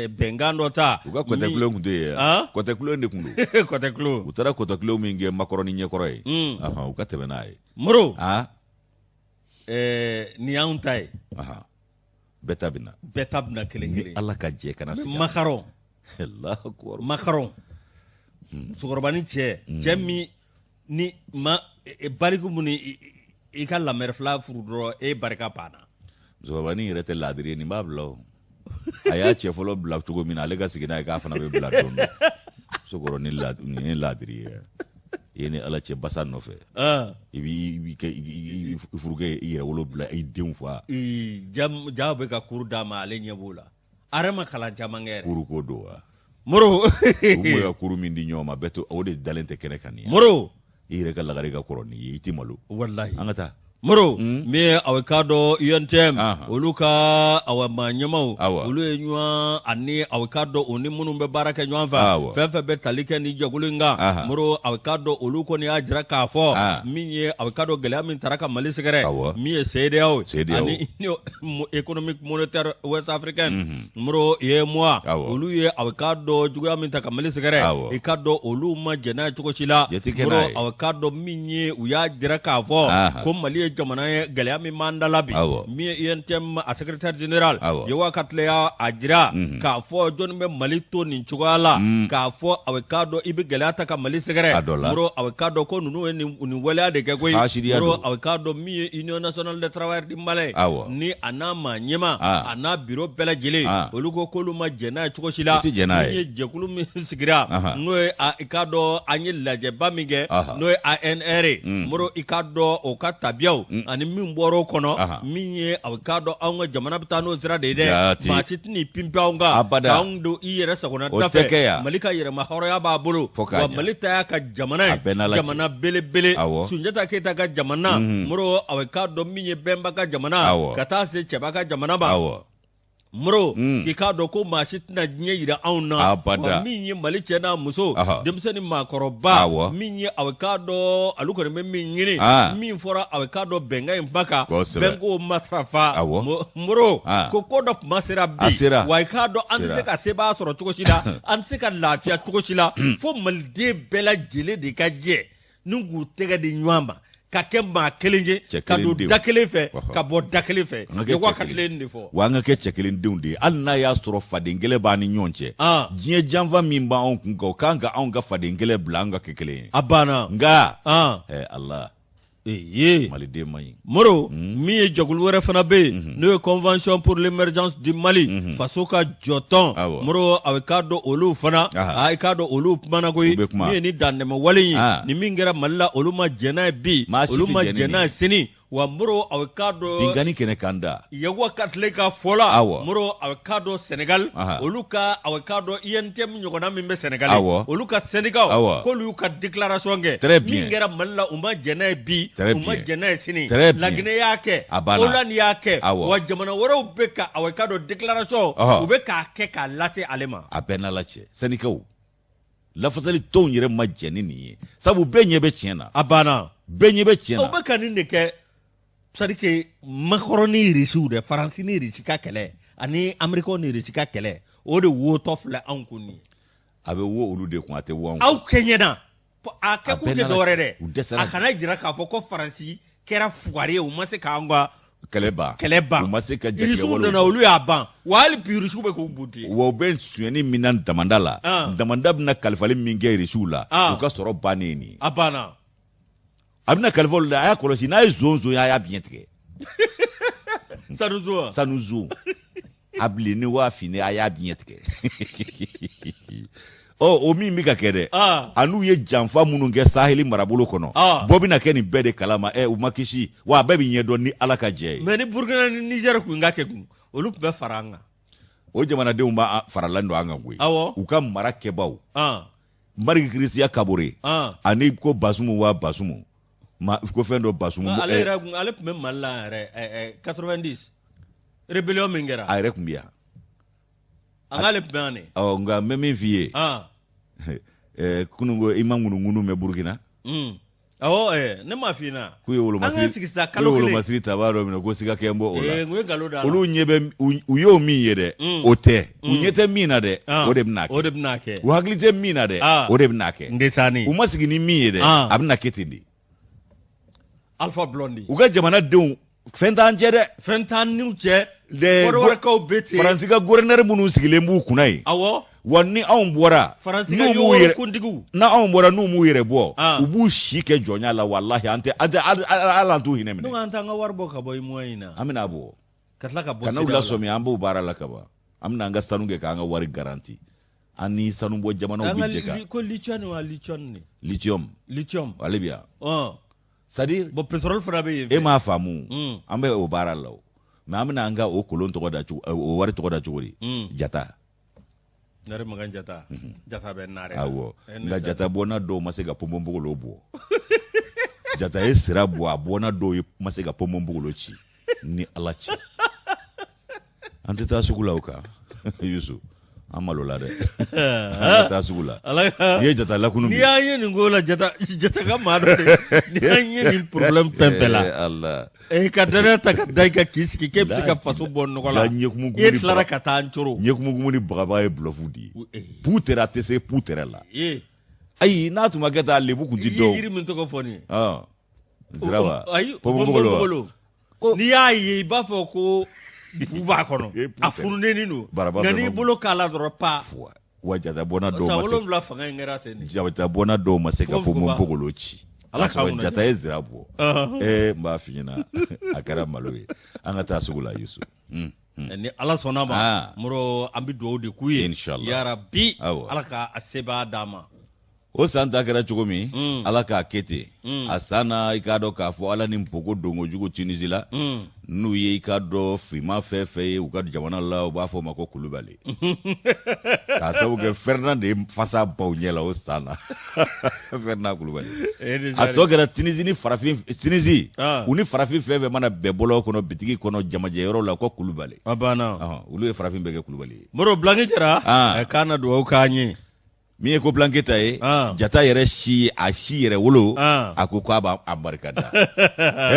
bɛnkan dɔ ta u ka kɔtɛkulo kun tɛ yen kɔtɛkulo de kun don kɔtɛkulo u taara kɔtɛkulo min kɛ makɔrɔni ɲɛkɔrɔ ye u ka tɛmɛ n'a ye moro nin y'anw ta ye bɛɛ ta bɛna kelen kelen ala ka jɛ kana sigi makaron makaron musokɔrɔba ni cɛ min ni ma bariku mun i ka lamɛri fila furu dɔrɔn e barika banna musokɔrɔba yɛrɛ tɛ laadiri ye nin b'a bila o a y'a cɛ fɔlɔ bila cogo min na ale ka sigi n'a ye k'a fana bɛ bila don dɔ musokɔrɔ nin ye laadiri ye i ye ni ala cɛ basa nɔfɛ i b'i furukɛ i yɛrɛ wolo bila i denw fa ja bɛ ka kuru d'a ma ale ɲɛ b'o la are ma kalan caman kɛ kuru ko don wa moro u tun ka kuru min di ɲɔgɔn ma bɛɛ to o de dalen tɛ kɛnɛ kan nin ye moro i yɛrɛ ka lagare ka kɔrɔ nin ye i ti malo wallahi an ka taa moro min aw ka dɔn UNTM olu ka aw ma ɲɛmaw olu ye ɲɔgɔn ani aw ka dɔn o ni minnu bɛ baara kɛ ɲɔgɔn fɛ fɛn fɛn bɛ tali kɛ ni jɛkulu in kan moro aw ka dɔn olu kɔni y'a jira k'a fɔ min ye aw ka dɔn gɛlɛya min taara ka Mali sɛgɛrɛ min ye CEDEAO ani économique monétaire ouest africaine moro UEMOA olu ye aw ka dɔn juguya min ta ka Mali sɛgɛrɛ i ka dɔn olu ma jɛn n'a ye cogo si la moro aw ka dɔn min ye u y'a jira k'a fɔ ko Mali ye jamana ye gɛlɛya min b'an da la bi min ye UNTM a secrétaire général ye wakati y'a jira k'a fɔ jɔnni bɛ Mali to nin cogoya la k'a fɔ a bɛ k'a dɔn i bɛ gɛlɛya ta ka Mali sɛgɛrɛ moro a bɛ k'a dɔn ko ninnu ye nin waleya de kɛ koyi moro a bɛ k'a dɔn min ye Union nationale des travailleurs du Mali ni a n'a maa ɲɛma a n'a bureau bɛɛ lajɛlen olu ko k'olu ma jɛn n'a ye cogo si la min ye jɛkulu min sigira n'o ye i k'a dɔn an ye lajɛba min kɛ n'o ye ANR moro i k'a dɔn o ka tabiyaw ani min bɔra o kɔnɔ min ye a bɛ k'a dɔn anw ka jamana bɛ taa n'o sira de ye dɛ maa si tɛ n'i pinpin anw kan k'anw don i yɛrɛ sagona da fɛ Mali ka yɛrɛma hɔrɔnya b'a bolo wa Mali ta y'a ka jamana ye jamana belebele Sunjata Keyita ka jamana moro a bɛ k'a dɔn min ye Bɛnba ka jamana ka taa se Cɛba ka jamana ma moro k'i k'a dɔn ko maa si tɛna diɲɛ yira anw na wa min ye Mali cɛ n'a muso denmisɛnnin maakɔrɔba min ye a bɛ k'a dɔn olu kɔni bɛ min ɲini min fɔra a bɛ k'a dɔn bɛnkan in ba kan bɛnko matarafa moro ko dɔ tuma sera bi wa i k'a dɔn an tɛ se ka sebaa sɔrɔ cogo si la an tɛ se ka lafiya cogo si la fo maliden bɛɛ lajɛlen de ka jɛ ni k'u tɛgɛ di ɲɔgɔn ma ka kɛ maa kelen ye ka don da kelen fɛ ka bɔ da kelen fɛ wakatilen de fɔ wa an ka kɛ cɛ kelen denw de ye hali n'a y'a sɔrɔ faden kelen b'an ni ɲɔgɔn cɛ diɲɛ janfa min b'anw kun kan o kan ka anw ka faden kelen bila an ka kɛ kelen ye a banna nka Allah maliden man ɲi moro min ye jɛkulu wɛrɛ fana bɛ yen n'o ye convention pour l'émergence du Mali faso ka jɔtɔn moro a bɛ k'a dɔn olu fana i k'a dɔn olu kumana koyi min ye ni dantɛmɛ wale ye ni min kɛra Mali la olu ma jɛn n'a ye bi olu ma jɛn n'a ye sini wa muro aw kado bingani kene kanda yawa katleka fola muro aw kado Senegal oluka aw kado INTM nyogona mimbe Senegal oluka Senegal ko lu ka déclaration nge mingera malla umma jena bi umma jena sini lagine yake olan yake wa jamana woro beka aw kado déclaration ubeka ke ka lati alema abena lache Senegal la fasali ton yere majeni ni sabu benye be tiena abana benye be tiena o beka ni ke sadike macaroni risu de France ni risika kele ani America ni risika kele o de wo tofle ankuni abe wo olu de kun ate wo aw kenyana a ke ku te dore de akana jira ka fo ko France kera fuare o mase ka ngwa keleba o mase ka jeke wolo na olu ya ban wali pirisu be ko buti wo ben sueni minan damandala damandab na kalfali minge risula o ka soro baneni abana abna kalfol la ya kolosi na zonzo ya bien tike sanuzo abli ni wa fini ya bien tike o mi mi ka kede anu ye janfa munun ke saheli marabolo kono bobi na keni bede kalama u makisi wa babi nyedo ni alaka je me ni Burkina ni Niger ku ngake ku olu be faranga o jamana de umba faralando anga ngwe u ka marake baw mari krisia kabore ani ko basumu wa basumu ma ko fendo basumu ale me malla 90 rebellion mingera ay rek mbia angale bane nga meme vie kunungo imangunu me Burkina ne mafina kuyo wolo masiri tabaro mina ko siga kembo ola ngwe galoda olu nyebe uyo mi yede ote unyete mina de ode bnake u haglite mina de ode bnake ndesani umasigi ni mi yede abna ketindi Alpha Blondy uga jamana deun fentan niu che woro ko beti Faransiga gouverneur munu sigile mbu kunai wani awon bora Faransiga yo kundigu na awon bora nu mu yere bo ubu shike jonya la wallahi ante alantu hinemne no anta nga warbo ka boy moyina amina bo katla ka bo kana ula somi ambu bara la ka ba amna nga sanunge ka nga wari garanti ani sanu bo jamana ubijeka ko lithium alibia c'est-à-dire bo pétrole frabe e ma famu ambe o bara law mais amna nga o kolon to da o wari to da churi jata nare magan jata be nare awo nga jata bona do masega pomombo lo bo jata esira bo abona do masega pomombo lo chi ni alachi antita sugula uka yusu amalo la de ta sugula ye jata la kunu ni aye ni ngola jata ka mado de ni aye ni problem tempela Allah ka dana ta ka dai ka kiski ke pika faso bonno kola ye tlara ka tan choro nyekumu ni bagaba e blofudi putera tese putera la ai na tuma gata lebu ku jiddo yiri min to ko foni zirawa pomongolo ni aye ba fo ko buba kono afurune ninu ngani bolo kala dropa wajata bona do maseka sa wolo fanga ngerate ni jawata bona do maseka pomombo lochi ala ka wajata ezrabo mba finyina akara malowe anga tasugula yusu ni ala sona ba muro ambi do de kuye ya rabbi ala ka aseba dama o santa kera chugumi ala ka kete asana ikado ka fo ala ni mpoko dongo jugo Tunisia nu ye ikado frima fefe u ka jamana la ba fo mako kulubali ka sabu ke Fernand fasa bawnyela o sana Fernand kulubali atogera Tunisia ni farafin Tunisia uni farafin fefe mana bebolo kono bitigi kono jamaje yoro la ko kulubali abana ulu farafin bege kulubali moro blangi jara kana do kanye mi ko blanketa jata yere shi yere wolo akuko aba ambarkada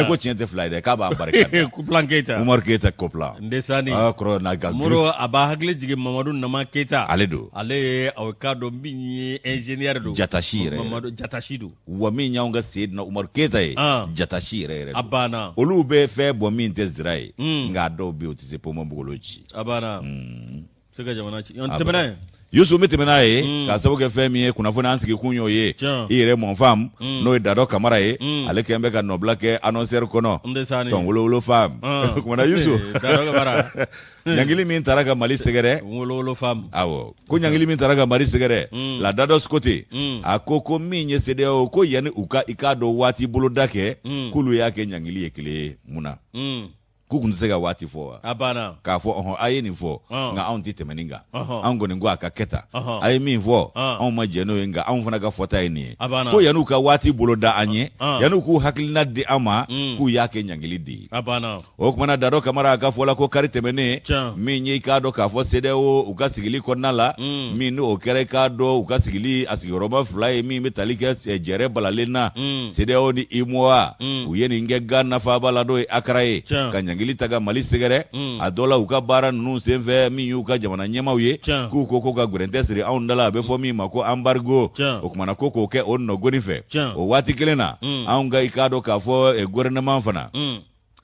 ko tiente fly de ka ba ambarkada ko blanketa Umar Keita ko plan ndesani akro na gal muro aba hagle jige Mamadou Nama Keita ale awkado binyi engineer do jata shi yere Mamadou jata shidu wa mi nyaunga Seydina Umar Keita jata shi yere abana olu be fe bo mi ntezrai nga do bi otise pomo mbolochi abana sega jamana ci on temena Yusu mitemena ye ka sabu ke fɛn min ye kunnafoni an sigi kun y'o ye i yɛrɛ mɔnfam n'o ye Dado Kamara ye ale kɛn bɛ ka nɔbila kɛ annonceur kɔnɔ tɔn wolowolo fam kumana Yusu ɲangili min taara ka Mali sɛgɛrɛ wolowolo fam awɔ ko ɲangili min taara ka Mali sɛgɛrɛ la Dados côté a ko min ye CEDEAO ko yani u ka i k'a dɔn waati boloda kɛ k'olu y'a kɛ ɲangili ye kelen ye mun na k'u kun tɛ se ka waati fɔ wa a banna k'a fɔ a ye nin fɔ nka anw tɛ tɛmɛ nin kan anw kɔni ko a ka kɛ tan a ye min fɔ anw ma jɛ n'o ye nka anw fana ka fɔta ye nin ye ko yan'u ka waati bolo da an ye yan'u k'u hakilina di an ma k'u y'a kɛ ɲangili di o kumana Dado Kamara a ka fɔ la ko kari tɛmɛnen min ye i k'a dɔn k'a fɔ CEDEAO u ka sigili kɔnɔna la min n'o kɛra i k'a dɔn u ka sigili a sigiyɔrɔma 2 ye min bɛ tali kɛ jɛrɛ balalen na CEDEAO ni UEMOA u ye nin kɛ ga nafaba la n'o ye Accra ye ka ɲangili ta ka Mali sɛgɛrɛ a dɔ la u ka baara ninnu senfɛ min y'u ka jamana ɲɛmaw ye k'u ko ka gwɛrɛntɛ siri anw da la a bɛ fɔ min ma ko embargo o kumana ko k'o kɛ o nɔgɔni fɛ o waati kelen na anw ka i k'a dɔn k'a fɔ gouvernement fana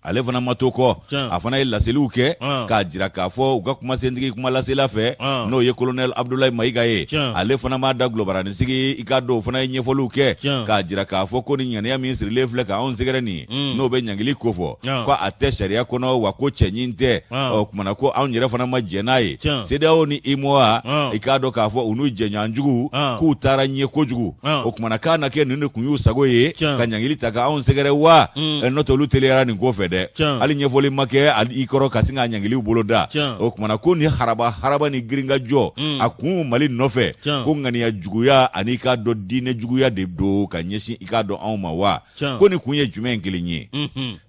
ale fana ma to kɔ a fana ye laseliw kɛ k'a jira k'a fɔ u ka kumasentigi kuma lasela fɛ n'o ye colonel Abdoulaye Mayiga ye ale fana m'a da gulobaranin sigi i k'a dɔn o fana ye ɲɛfɔliw kɛ k'a jira k'a fɔ ko ni ŋaniya min sirilen filɛ ka anw sɛgɛrɛ nin n'o bɛ ɲangili ko fɔ ko a tɛ sariya kɔnɔ wa ko cɛɲin tɛ o kumana ko anw yɛrɛ fana ma jɛ n'a ye CEDEAO ni UEMOA i k'a dɔn k'a fɔ u n'u jɛɲɔgɔnjugu k'u taara ɲɛ kojugu o kumana k'a na kɛ nin de kun y'u sago ye ka ɲangili ta ka anw sɛgɛrɛ wa n'o tɛ olu teliyara nin ko fɛ dɛ hali ɲɛfɔli ma kɛ i kɔrɔ ka sin ka ɲangiliw bolo da o kumana ko ni haraba ni girinka jɔ a kun Mali nɔfɛ ko ŋaniya juguya ani k'a dɔn diinɛ juguya de do ka ɲɛsin i k'a dɔn anw ma wa ko ni kun ye jumɛn kelen ye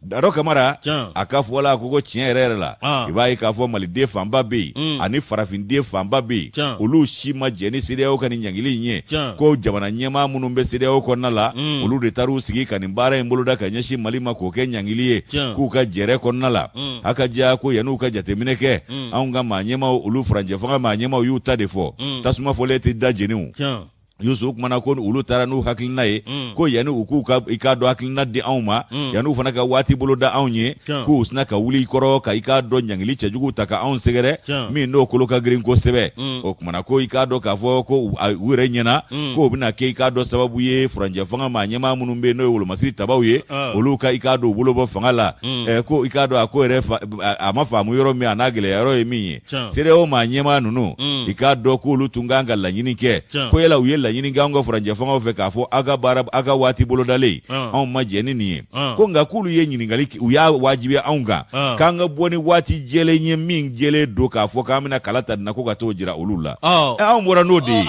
Dado Kamara a ka fɔ la ko tiɲɛ yɛrɛ la i b'a ye k'a fɔ maliden fanba bɛ yen ani farafinden fanba bɛ yen olu si ma jɛ ni CEDEAO ka ni ɲangili in ye ko jamana ɲɛmaa minnu bɛ CEDEAO kɔnɔna la olu de taar'u sigi ka nin baara in boloda ka ɲɛsin Mali ma k'o kɛ ɲangili ye k'u ka jɛrɛ kɔnɔna la a ka diya ko yan'u ka jateminɛ kɛ anw ka maa ɲɛmaw olu furancɛ fanga maa ɲɛmaw y'u ta de fɔ tasuma fɔlen tɛ da jeniw Yusu kumana ko olu taara n'u hakilina ye ko yani u k'u ka i k'a dɔn hakilina di anw ma yan'u fana ka waati bolo da anw ye k'u sina ka wuli i kɔrɔ ka i k'a dɔn ɲangili cɛjugu ta ka anw sɛgɛrɛ min n'o kolo ka girin kosɛbɛ o kumana ko i k'a dɔn k'a fɔ ko u yɛrɛ ɲɛna k'o bɛna kɛ i k'a dɔn sababu ye furancɛ fanga maa ɲɛmaa minnu bɛ yen n'o ye wolomasiri tabaw ye olu ka i k'a dɔn u bolo bɔ fanga la ko i k'a dɔn a ko yɛrɛ a ma faamu yɔrɔ min a n'a gɛlɛya yɔrɔ ye min ye CEDEAO maa ɲɛmaa ninnu i k'a dɔn k'olu tun kan ka laɲini kɛ ko yala u ye laɲini kɛ anw ka furancɛ fangaw fɛ k'a fɔ aw ka waati bolodalen anw ma jɛ ni nin ye ko nka k'olu ye ɲininkali u y'a wajibiya anw kan k'an ka bɔ ni waati jɛlen ye min jɛlen don k'a fɔ k'an bɛna kala ta nin na ko ka t'o jira olu la anw bɔra n'o de ye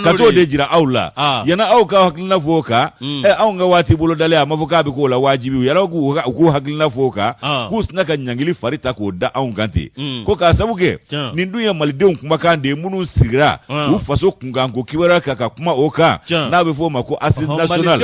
ka t'o de jira aw la yanni aw ka hakilina fɔ o kan anw ka waati bolodalen a ma fɔ k'a bɛ k'o la wajibi yala k'u hakilina fɔ o kan k'u sina ka ɲangili fari ta k'o da anw kan ten ko k'a sabu kɛ nin dun ye malidenw kumakan de ye minnu sigira u faso kunkan ko kibaruya kan ka kuma o kan n'a bɛ fɔ o ma ko assise nationale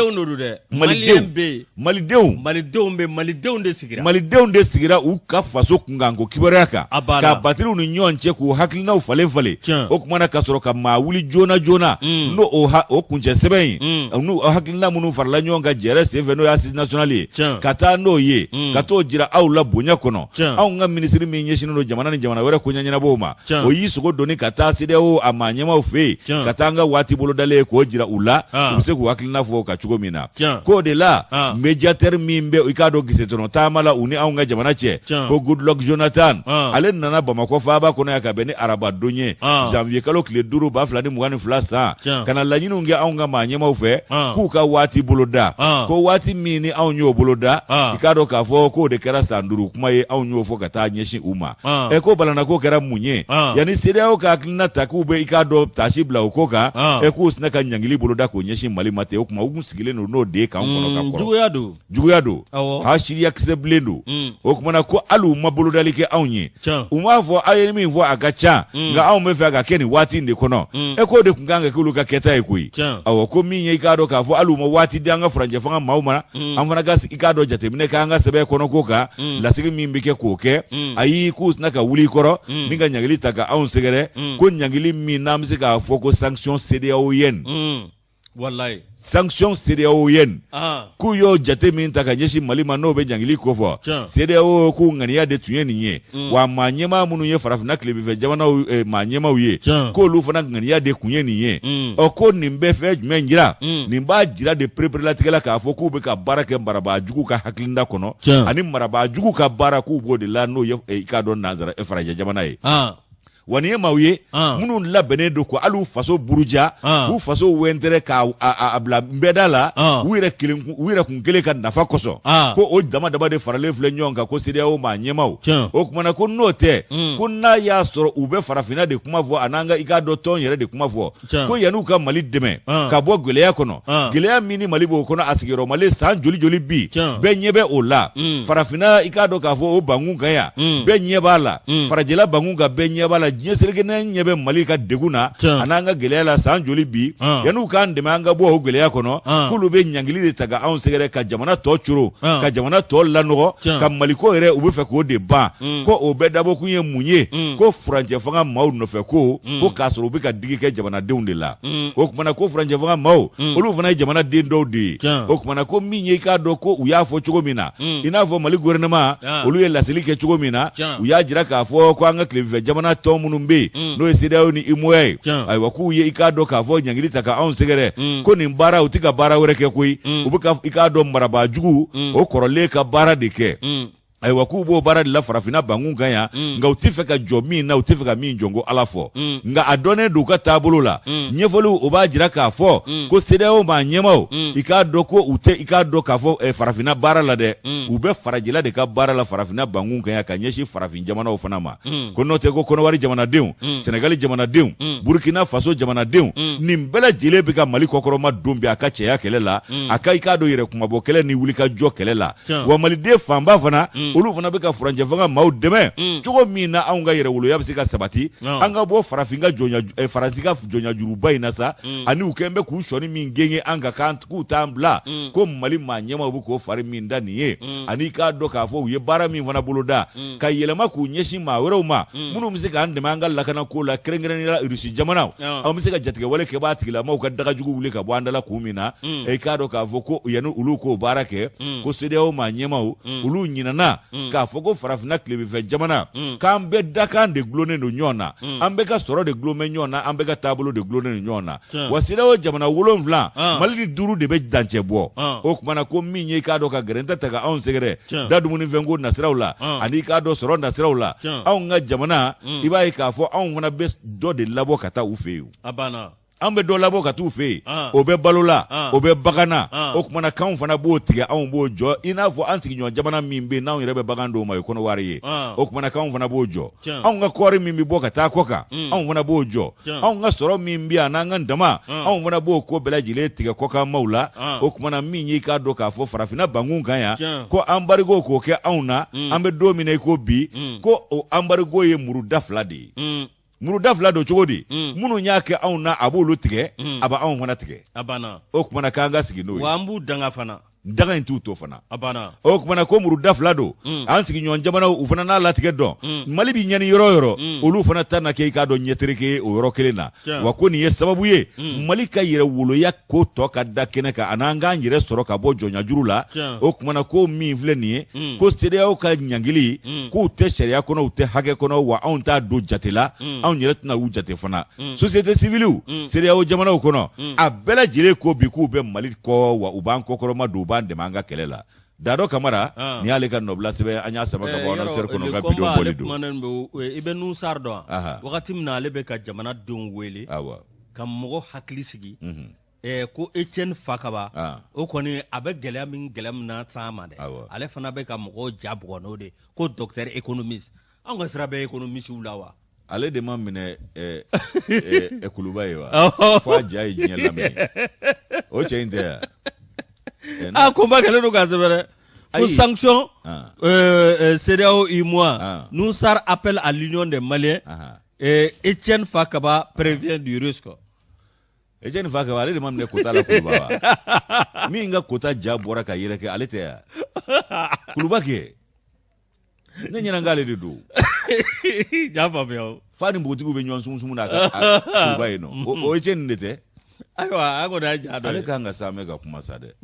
malidenw de sigira u ka faso kunkan ko kibaruya kan ka batiriw ni ɲɔgɔn cɛ k'u hakilinaw falen falen o kumana ka sɔrɔ ka maa wuli joona joona n'o o kuncɛ sɛbɛn in n'u hakilina minnu farala ɲɔgɔn kan jɛrɛ senfɛ n'o ye assise nationale ye ka taa n'o ye ka t'o jira aw la bonya kɔnɔ anw ka minisiri min ɲɛsinnen don jamana ni jamana wɛrɛ ko ɲɛɲɛnabɔw ma o y'i sogo doni ka taa CEDEAO a maa ɲɛmaw fɛ yen ka taa an ka waati bolodalen ye k'o jira u la u bɛ se k'u hakilina fɔ ka cogo min na k'o de la médiateur min bɛ i k'a dɔn gisetɔnɔ taama la u ni anw ka jamana cɛ ko Goodluck Jonathan ale nana Bamakɔ faaba kɔnɔ yan ka bɛn ni arabadon ye janvier kalo tile 5 2022 san ka na laɲiniw kɛ anw ka maa ɲɛmaw fɛ k'u ka waati boloda ko waati min ni anw y'o boloda i k'a dɔn k'a fɔ k'o de kɛra san 5 kuma ye anw y'o fɔ ka taa ɲɛsin u ma ko balana ko kɛra mun ye yanni CEDEAO ka hakilina ta k'u bɛ i k'a dɔn taasi bila o ko kan k'u sina ka ɲangili boloda k'o ɲɛsin Mali ma ten o kuma u kun sigilen don n'o de ye k'an kɔnɔ ka kɔrɔ juguya don hasidiya kisɛ bilen don o kumana ko hali u ma bolodali kɛ anw ye u m'a fɔ aw ye min fɔ a ka ca nka anw bɛ fɛ ka kɛ nin waati in de kɔnɔ k'o de kun kan ka k'olu ka kɛta ye koyi ko min ye i k'a dɔn k'a fɔ hali u ma waati di an ka furancɛ fanga maaw ma an fana ka i k'a dɔn jateminɛ kɛ an ka sɛbɛn kɔnɔ ko kan lasigi min bɛ kɛ k'o kɛ ayi k'u sina ka wuli i kɔrɔ ni ka ɲangili ta ka anw sɛgɛrɛ ko ɲangili min n'an bɛ se k'a fɔ ko sanction CEDEAOienne wallahi sanction CEDEAO yen ku yo jate min ta ka ɲɛsi Mali ma n'o bɛ ɲangili ko fɔ CEDEAO ku ŋaniya de tun ye nin ye wa maa ɲɛmaa minnu ye farafina tilebinfɛ jamanaw maa ɲɛmaaw ye k'olu fana ŋaniya de kun ye nin ye ko nin bɛ fɛn jumɛn jira nin b'a jira de pereperelatigɛ la k'a fɔ k'u bɛ ka baara kɛ marabaajugu ka hakilinda kɔnɔ ani marabaajugu ka baara k'u b'o de la n'o ye i k'a dɔn nanzara farajɛ jamana ye wa nin ye maaw ye minnu labɛnnen don ko hali u faso buruja u faso wɛntɛrɛ k'a bila nbɛda la u yɛrɛ kun kelen ka nafa kosɔn ko o dama dama de faralen filɛ ɲɔgɔn kan ko CEDEAO maa ɲɛmaaw o kumana ko n'o tɛ ko n'a y'a sɔrɔ u bɛ farafinna de kuma fɔ a n'an ka i k'a dɔn tɔn yɛrɛ de kuma fɔ ko yan'u ka Mali dɛmɛ ka bɔ gɛlɛya kɔnɔ gɛlɛya min ni Mali b'o kɔnɔ a sigiyɔrɔ Mali san joli joli bi bɛɛ ɲɛ bɛ o la farafinna i k'a dɔn k'a fɔ o bankun kan yan bɛɛ ɲɛ b'a la farajɛla bankun kan bɛɛ ɲɛ b'a la diɲɛ selekɛnɛ ɲɛ bɛ Mali ka degun na a n'an ka gɛlɛya la san joli bi yan'u k'an dɛmɛ an ka bɔ o gɛlɛya kɔnɔ k'olu bɛ ɲangili de ta ka anw sɛgɛrɛ ka jamana tɔ coro ka jamana tɔ lanɔgɔ ka Maliko yɛrɛ u bɛ fɛ k'o de ban ko o bɛɛ dabɔ kun ye mun ye ko furancɛ fanga maaw nɔfɛ ko k'a sɔrɔ u bɛ ka digi kɛ jamanadenw de la o kumana ko furancɛ fanga maaw olu fana ye jamanaden dɔw de ye o kumana ko min ye i k'a dɔn ko u y'a fɔ cogo min na i n'a fɔ Mali gouvernement olu ye laseli kɛ cogo min na u y'a jira k'a fɔ ko an ka tilebinfɛ jamana tɔ minnu bɛ n'o ye CEDEAO ni IMOA ye ayiwa k'u ye i k'a dɔn k'a fɔ ɲangili ta ka anw sɛgɛrɛ ko nin baara u tɛ ka baara wɛrɛ kɛ koyi u bɛ ka i k'a dɔn marabaajugu o kɔrɔlen ka baara de kɛ ayiwa k'u b'o baara de la farafinna bankun kan yan nka u tɛ fɛ ka jɔ min na u tɛ fɛ ka min jɔ ko Ala fɔ nka a dɔnnen don u ka taabolo la ɲɛfɔliw o b'a jira k'a fɔ ko CEDEAO maa ɲɛmaaw i k'a dɔn ko u tɛ i k'a dɔn k'a fɔ farafinna baara la dɛ u bɛ farajɛla de ka baara la farafinna bankun kan yan ka ɲɛsin farafin jamanaw fana ma ko n'o tɛ ko Kɔnɔwari jamanadenw Senegali jamanadenw Burkina Faso jamanadenw nin bɛɛ lajɛlen bɛ ka Mali kɔkɔrɔma don bi a ka cɛya kɛlɛ la a ka i k'a dɔn yɛrɛ kumabɔ kɛlɛ ni wulikajɔ kɛlɛ la wa maliden fanba fana olu fana bɛ ka furancɛ fanga maaw dɛmɛ cogo min na anw ka yɛrɛwoloya bɛ se ka sabati an ka bɔ Faransi ka jɔnyajuruba in na sa ani u kɛn bɛ k'u sɔni min genge an ka kan k'u t'an bila ko Mali maa ɲɛmaaw bɛ k'o fari min da nin ye ani k'a dɔn k'a fɔ u ye baara min fana boloda ka yɛlɛma k'u ɲɛsin maa wɛrɛw ma minnu bɛ se k'an dɛmɛ an ka lakana ko la kɛrɛnkɛrɛnnenya la Rusi jamanaw an bɛ se ka jatigɛwale kɛ b'a tigilamaaw ka dagajugu wuli ka bɔ an dala kun min na i k'a dɔn k'a fɔ ko yanni olu k'o baara kɛ ko CEDEAO maa ɲɛmaaw olu ɲinana k'a fɔ ko farafinna tilebinfɛ jamana k'an bɛɛ dakan de gulonnen don ɲɔgɔn na an bɛɛ ka sɔrɔ de gulon bɛ ɲɔgɔn na an bɛɛ ka taabolo de gulonnen don ɲɔgɔn na wa CEDEAO jamana 7 Mali ni 5 de bɛ dancɛ bɔ o kumana ko min ye i k'a dɔn ka gɛrɛntɛ ta ka anw sɛgɛrɛ da dumunifɛnko nasiraw la ani i k'a dɔn sɔrɔ nasiraw la anw ka jamana i b'a ye k'a fɔ anw fana bɛ dɔ de labɔ ka taa u fɛ yen an bɛ dɔ labɔ ka t'u fɛ yen o bɛ balo la o bɛ bagan na o kumana k'anw fana b'o tigɛ anw b'o jɔ i n'a fɔ an sigiɲɔgɔn jamana min bɛ yen n'anw yɛrɛ bɛ bagan dɔw ma o ye Kɔnɔwari ye o kumana k'anw fana b'o jɔ anw ka kɔɔri min bɛ bɔ ka taa kɔ kan anw fana b'o jɔ anw ka sɔrɔ min bɛ yan n'an ka dama anw fana b'o ko bɛɛ lajɛlen tigɛ kɔkanmaw la o kumana min ye i k'a dɔn k'a fɔ farafinna bankun kan yan ko embargo k'o kɛ anw na an bɛ don min na i ko bi ko o embargo ye muruda 2 de ye muruda 2 don cogo di minnu y'a kɛ anw na a b'olu tigɛ a bɛ anw fana tigɛ o kumana k'an ka sigi n'o ye wa an b'u danga fana daga in t'u to fana o kumana ko muruda 2 don an sigiɲɔgɔn jamanaw u fana n'a latigɛ dɔn Mali bi ɲɛni yɔrɔ yɔrɔ olu fana ta na kɛ i k'a dɔn ɲɛtereke o yɔrɔ kelen na wa ko nin ye sababu ye Mali ka yɛrɛwoloya ko tɔ ka da kɛnɛ kan a n'an k'an yɛrɛ sɔrɔ ka bɔ jɔnyajuru la o kumana ko min filɛ nin ye ko CEDEAO ka ɲangili k'u tɛ sariya kɔnɔ u tɛ hakɛ kɔnɔ wa anw t'a don jate la anw yɛrɛ tɛna u jate fana société civile CEDEAO jamanaw kɔnɔ a bɛɛ lajɛlen ko bi k'u bɛ Mali kɔ wa u b'an kɔkɔrɔma don u b'an dɛmɛ an ka kɛlɛ la Dado Kamara ni y'ale ka nɔbila sɛbɛn an y'a sɛbɛn ka bɔ annonceur kɔnɔ ka bidon bɔli don i bɛ Nusar dɔn wagati min na ale bɛ ka jamanadenw wele ka mɔgɔ hakili sigi ko Etienne Fakaba o kɔni a bɛ gɛlɛya min na s'an ma dɛ ale fana bɛ ka mɔgɔw ja bugɔ n'o de ko docteur économiste an ka sira bɛ économistes la wa ale de ma minɛ Kuluba ye wa fo a ja ye diɲɛ lamɛn o cɛ in tɛ yan combat kɛlen don k'a sɛbɛn ko sanction CEDEAO UEMOA Nusar appelle à l'union des Maliens Etienne Fakaba prévient du risque Etienne Fakaba ale de ma minɛ kota la Kuluba wa min ka kota ja bɔra ka yɛrɛ kɛ ale tɛ yan Kuluba kɛ ne ɲɛna k'ale de don j'a faamuya fa ni npogotigiw bɛ ɲɔgɔn sumu na Kuluba yen nɔ o Etienne de tɛ Aywa ago da ja do ale kan ga same ga kuma sa de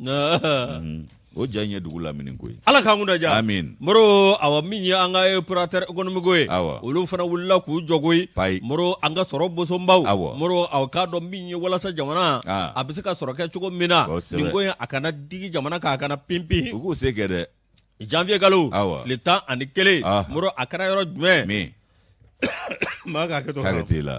o janye dugula minin koy ala kan da ja amin moro awa minya anga operateur economique goy olu fana wulla ku jogoy moro anga soro boso mbaw moro aw ka do minya wala sa jamana abisika soro ke chugo mina ningoy akana digi jamana ka akana pimpi ugo sekede janvier galo le temps ani kele moro akara yoro jume mi maga ke to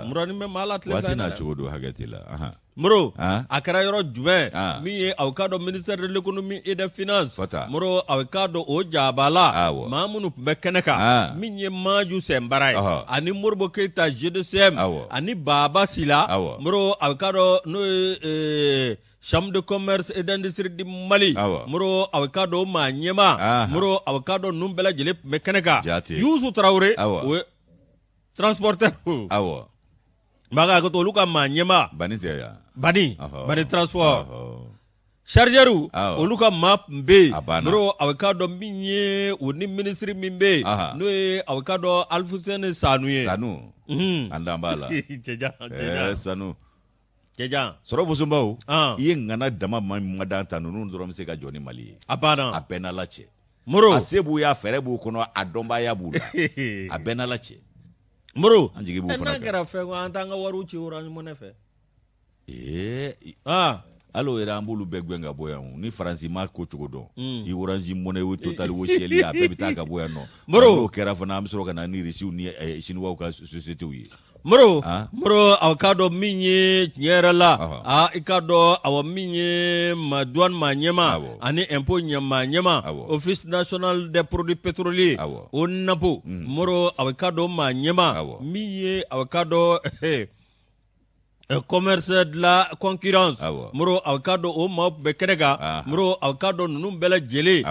moro ni me mala tle watina chugo do hagatila moro akara yoro jume mi awkado ministère de l'économie et des finances moro awkado o jabala mamunu bekeneka mi maju sembaray ani morbo keita GDCM ani baba sila moro awkado no Chambre de commerce et d'industrie du Mali moro awkado manyema moro awkado numbela jele bekeneka Youssou Traoré transporteur maga ko to luka manyema bani transport chargeru oluka map mbe bro awkado minye woni ministry mimbe no awkado Alfousseni Sanuye andambala Sanu Keja soro busumbaw iye ngana dama madanta nunu ndoro mse ka joni Mali abena lache moro asebu ya ferebu kono adomba ya buda abena lache moro na gara fe ko antanga waru ci orange monefe alo era ambulu begwenga boya ni faransi ma ko chugodo i orange money wo total wo sheli ya bebita ka boya no moro kera fana amsoro kana ni risi ni shinwa ka society wi moro awkado minye nyerala ikado awa minye madouane manyema ani impôt nyama office national des produits pétroliers onapo moro awkado manyema minye awkado commerce de la concurrence moro awkado o ma bekerega moro awkado nunu bela jele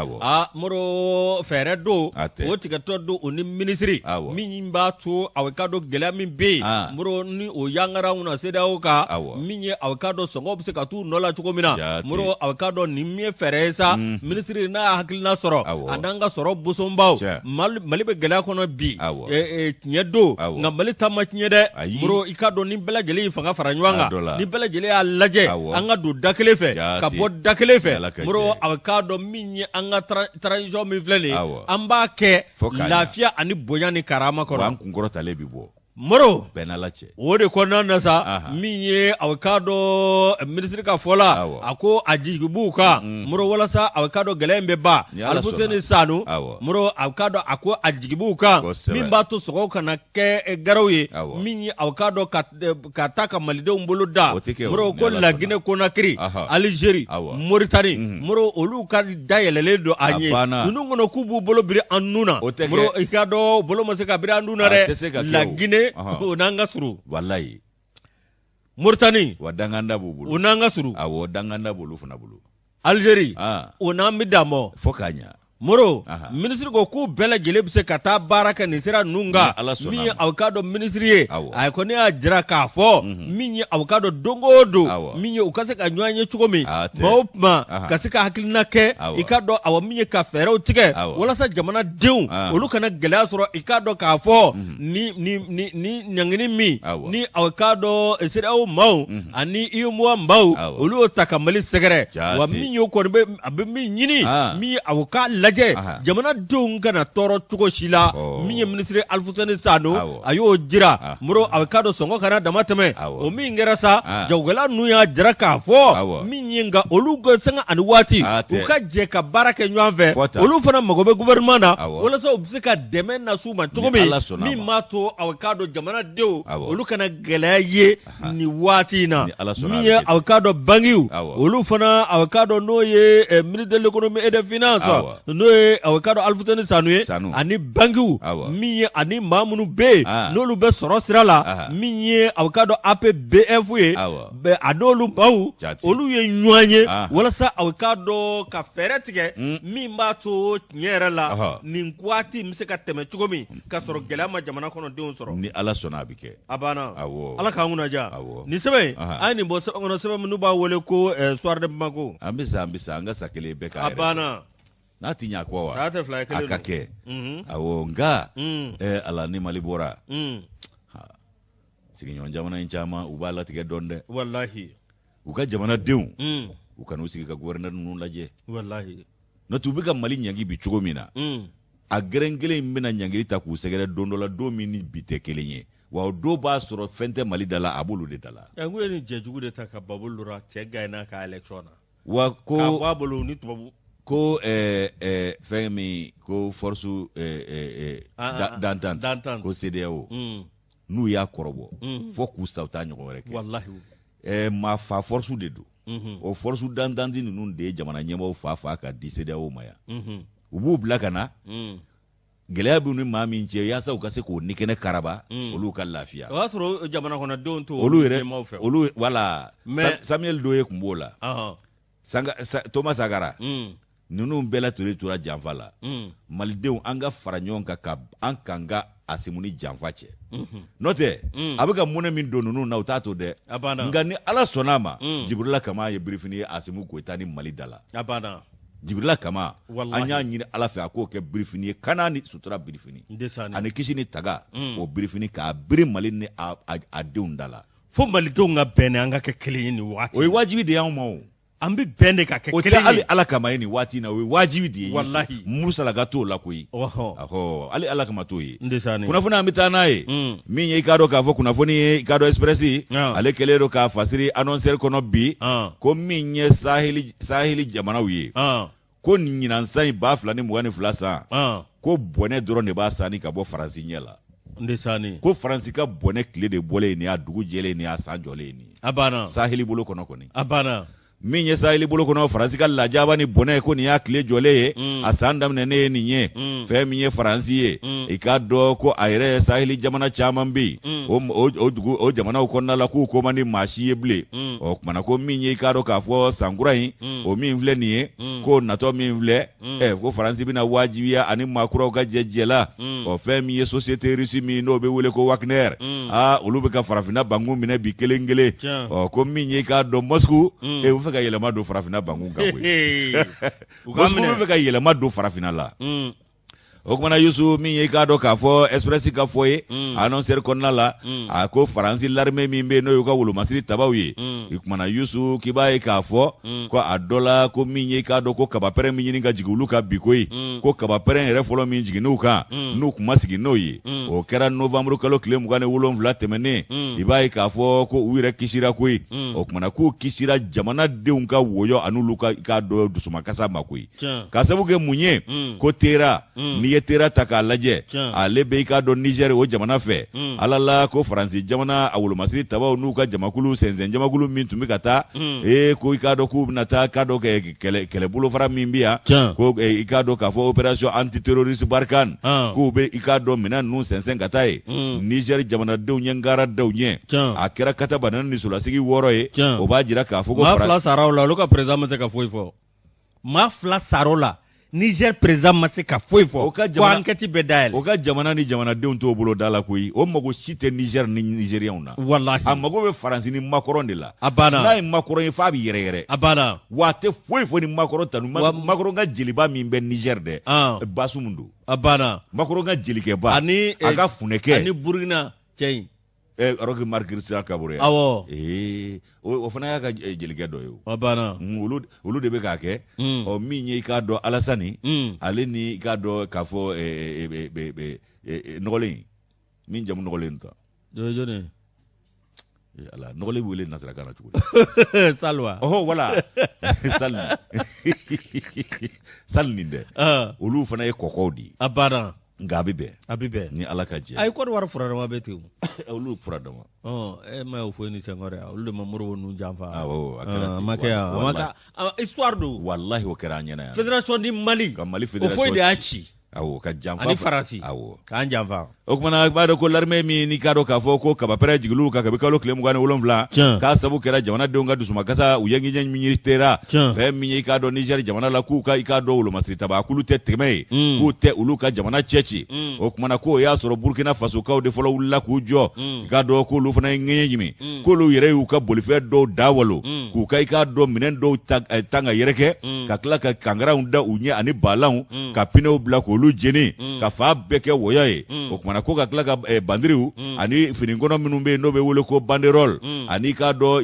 moro feredo o tigato do oni ministry minimba to awkado gela min be moro ni o yangara una seda oka minye awkado songo bisika tu nola chukomina moro awkado nimye feresa ministry na hakilina soro adanga soro busombaw malibe gela kono bi nyedo ngambali tamachnyede moro ikado ni bela jele fanga faranyanga ni bela jele a laje anga do dakele fe ka bo dakele fe moro awkado minye anga transition mi flene amba ke lafia ani boyani karama kono wan kungoro talebi bo moro benalache wode konna nasa minye awkado ministry ka fola ako ajigibuka moro wala sa awkado galembe ba Alfousseni Sanu moro awkado ako ajigibuka mimba to soko kana ke garawye minye awkado kataka malide umbolo da moro ko lagine Conakry Algérie Mauritanie moro olu ka dayelele do anye nungono kubu bolo biri annuna moro ikado bolo maseka biri annuna re lagine unanga suru wallahi Mauritanie wadanganda bubulu unanga suru danganda bulu funa bulu Algérie unamidamo fokanya moro ministre ko ku bela jele bise kata baraka ni sira nunga mi awkado ministre ay ko ne ajira ka fo mi awkado dongodo mi ukase ka nywanye chukomi bawma kasika hakilina ke ikado aw mi ka fere utike wala sa jamana deun olu kana gela soro ikado ka fo ni nyangini mi ni awkado sira o maw ani iumwa mbaw olu takamali segere wa mi ko be abe mi nyini mi awkado jamana dun kana toro tugo shila minye ministre Alfousseni Sanu ayo jira muro awkado songo kana damateme o mi ngera sa jawgala nuya jira ka fo minye nga olugo sanga anwati uka je ka baraka nyanve olu fana magobe gouvernement na wala so obsika demen na suma tugomi mi mato awkado jamana deu olu kana galaye ni wati na minye awkado bangiu olu fana awkado noye ministre de l'économie et des finances no awkado Alfousseni Sanuye ani bangiu minye ani mamunu be nolu be soro sirala minye awkado APBF ye be adolu bawu olu ye nywanye wala sa awkado ka feretike mimba to nyera la ni kwati mseka teme chugomi ka soro gelama jamana kono deun soro ni ala sona bike abana ala ka nguna ja ni sebe ani bo sebe ngono sebe mnu ba wole ko soir de Bamako ambisa anga sakele be ka abana nati nyakwa wa akake awo nga ala ni malibora siginyo jamana inchama ubala tige donde wallahi u ka jamana denw u kana sigi ka gouverneur ninnu lajɛ wallahi no tu bi ka Mali ɲangi bi cogo min na a gɛrɛn kelen bɛna ɲangili ta k'u sɛgɛrɛ don dɔ la don min ni bi tɛ kelen ye wa o don b'a sɔrɔ fɛn tɛ Mali da la a b'olu de da la ko ye ni jɛjugu de ta ka babulu ra cɛ gagner ka election na wa ko ka bɔ a bolo ni tubabu ko fɛn min ko force d'entente ko CEDEAO n'u y'a kɔrɔbɔ fo k'u sa u t'a ɲɔgɔn wɛrɛ kɛ wallahi ma fa force de do o force d'entente ninnu de ye jamana ɲɛmɔgɔw fa ka di CEDEAO ma yan u b'u bila ka na gɛlɛya b'u ni maa min cɛ yaasa u ka se k'o nikɛnɛ karaba olu ka lafiya o y'a sɔrɔ jamana kɔnɔdenw to olu yɛrɛ olu wala Samuel Doye kun b'o la Thomas Sankara ninnu bɛɛ la tora janfa la malidenw an ka fara ɲɔgɔn kan ka an kan ka Asimu ni janfa cɛ n'o tɛ a bɛ ka munɛ min don ninnu na u t'a to dɛ nka ni Ala sɔnn'a ma Jibrila Kama ye birifini ye Asimu Goyita ni Mali da la Jibrila Kama an y'a ɲini Ala fɛ a k'o kɛ birifini ye kana ni sutura birifini ani kisi ni taga o birifini k'a biri Mali ni a denw da la fo malidenw ka bɛn an ka kɛ kelen ye nin waati o ye wajibi de y'anw ma o an bɛ bɛn de ka kɛ kelen ye o tɛ hali Ala kama ye nin waati in na o ye wajibi de ye wallahi Mursala ka t'o la koyi hali Ala kama t'o ye kunnafoni an bɛ taa n'a ye min ye i k'a dɔn k'a fɔ kunnafoni ye i k'a dɔn Express ale kɛlen don k'a fasiri annonceur kɔnɔ bi ko min ye saheli jamanaw ye ko ɲinan san 2022 san ko bɔnɛ dɔrɔn de b'a sanni ka bɔ Faransi ɲɛ la ko Faransi ka bɔnɛ tile de bɔlen nin y'a dugu jɛlen nin y'a san jɔlen nin saheli bolo kɔnɔ kɔni min ye saheli bolo kɔnɔ Faransi ka lajaba ni bɔnɛ ko nin y'a tile jɔlen ye a san daminɛnen ye nin ye fɛn min ye Faransi ye i k'a dɔn ko a yɛrɛ saheli jamana caman bɛ yen o jamanaw kɔnɔna la k'u ko man di maa si ye bilen o kumana ko min ye i k'a dɔn k'a fɔ sankura in o min filɛ nin ye ko natɔ min filɛ ko Faransi bɛna wajibiya ani maakuraw ka jɛ la o fɛn min ye société russe min n'o bɛ wele ko Wagner olu bɛ ka farafinna bangun minɛ bi kelen kelen ko min ye i k'a dɔn Moscou ka yɛlɛma don farafinna bangun kan koyi Moscou bɛ fɛ ka yɛlɛma don farafinna la o kumana Yusu min ye i k'a dɔn k'a fɔ Express ka fɔ ye annonceur kɔnɔna la a ko Faransi l'armée min bɛ yen n'o y'u ka wolomasiri tabaw ye i kumana Yusu k'i b'a ye k'a fɔ ko a dɔ la ko min ye i k'a dɔn ko kabapɛrɛn min ɲini ka jigin olu ka bi koyi ko kabapɛrɛn yɛrɛ fɔlɔ min jiginn'u kan n'u kun ma sigi n'o ye o kɛra novembre kalo tile 27 tɛmɛnen i b'a ye k'a fɔ ko u yɛrɛ kisira koyi o kumana k'u kisira jamanadenw ka woyɔ an'olu ka i k'a dɔn dusumakasa ma koyi k'a sabu kɛ mun ye ko Tera ye Tera ta k'a lajɛ ale bɛ i k'a dɔn Niger o jamana fɛ ala la ko Faransi jamana a wolomasiri tabaw n'u ka jamakulu sɛnsɛn jamakulu min tun bɛ ka taa ko i k'a dɔn k'u bɛna taa k'a dɔn kɛlɛbolofara min bɛ yan ko i k'a dɔn k'a fɔ opération antiterroriste Barkhane k'u bɛ i k'a dɔn minɛn ninnu sɛnsɛn ka taa ye Niger jamanadenw ɲɛ ngara daw ɲɛ a kɛra katabanani ni solasigi 6 ye o b'a jira k'a fɔ ko maa 2 sara o la olu ka président ma se ka foyi fɔ maa 2 sara o la Niger président ma se ka foyi fɔ ko enquête bɛ dayɛlɛ o ka jamana ni jamanadenw t'o bolo da la koyi o mago si tɛ Niger ni Nigériens na wallahi a mago bɛ Faransi ni Macron de la n'a ye Macron ye f'a bɛ yɛrɛ yɛrɛ wa a tɛ foyi fɔ ni Macron tanu Macron ka jeliba min bɛ Niger dɛ Basum don Macron ka jelikɛba a ka funɛkɛ ani Burkina cɛ in Roch Marc Christian Kaboré o fana y'a ka jelikɛ dɔ ye olu de bɛ k'a kɛ min ye i k'a dɔn Alassane ale ni i k'a dɔn k'a fɔ nɔgɔlen min jamu nɔgɔlen ta ala nɔgɔlen wele nasarakan na cogo Salwa wala Sal nin dɛ olu fana ye kɔkɔw de nka a bɛ bɛn ni Ala ka jɛ ayi Côte d'Ivoire furadama bɛ ten olu furadama ma y'o fɔ ni Senghor olu de ma Modibo ninnu janfa a kɛra ten histoire do wallahi o kɛra an ɲɛna yan fédération di Mali ka Mali fédération o foyi de y'a ci ka janfa ani Faransi k'an janfa o kumana b'a dɔn ko l'armée min n'i k'a dɔn k'a fɔ ko kabapɛrɛn jigiliw kan kabi kalo tile 27 k'a sabu kɛra jamanadenw ka dusumakasa u yɛngiɲɛ min ye Tera fɛn min ye i k'a dɔn Niger jamana la k'u ka i k'a dɔn wolomasiri tabakulu tɛ tɛmɛ ye k'u tɛ olu ka jamana cɛci o kumana k'o y'a sɔrɔ Burkina Faso kaw de fɔlɔ wulila k'u jɔ i k'a dɔn k'olu fana ye ŋɛɲɛ ɲimi k'olu yɛrɛ y'u ka bolifɛn dɔw dawalo k'u ka i k'a dɔn minɛn dɔw tan ka yɛrɛkɛ ka tila ka kangaraw da u ɲɛ ani balanw ka pinew bila k'olu jeni ka fa bɛɛ kɛ wɔyɔ ye o kumana kumana ko ka tila ka bandiriw ani finikono minnu be no be wele ko banderole ani ka do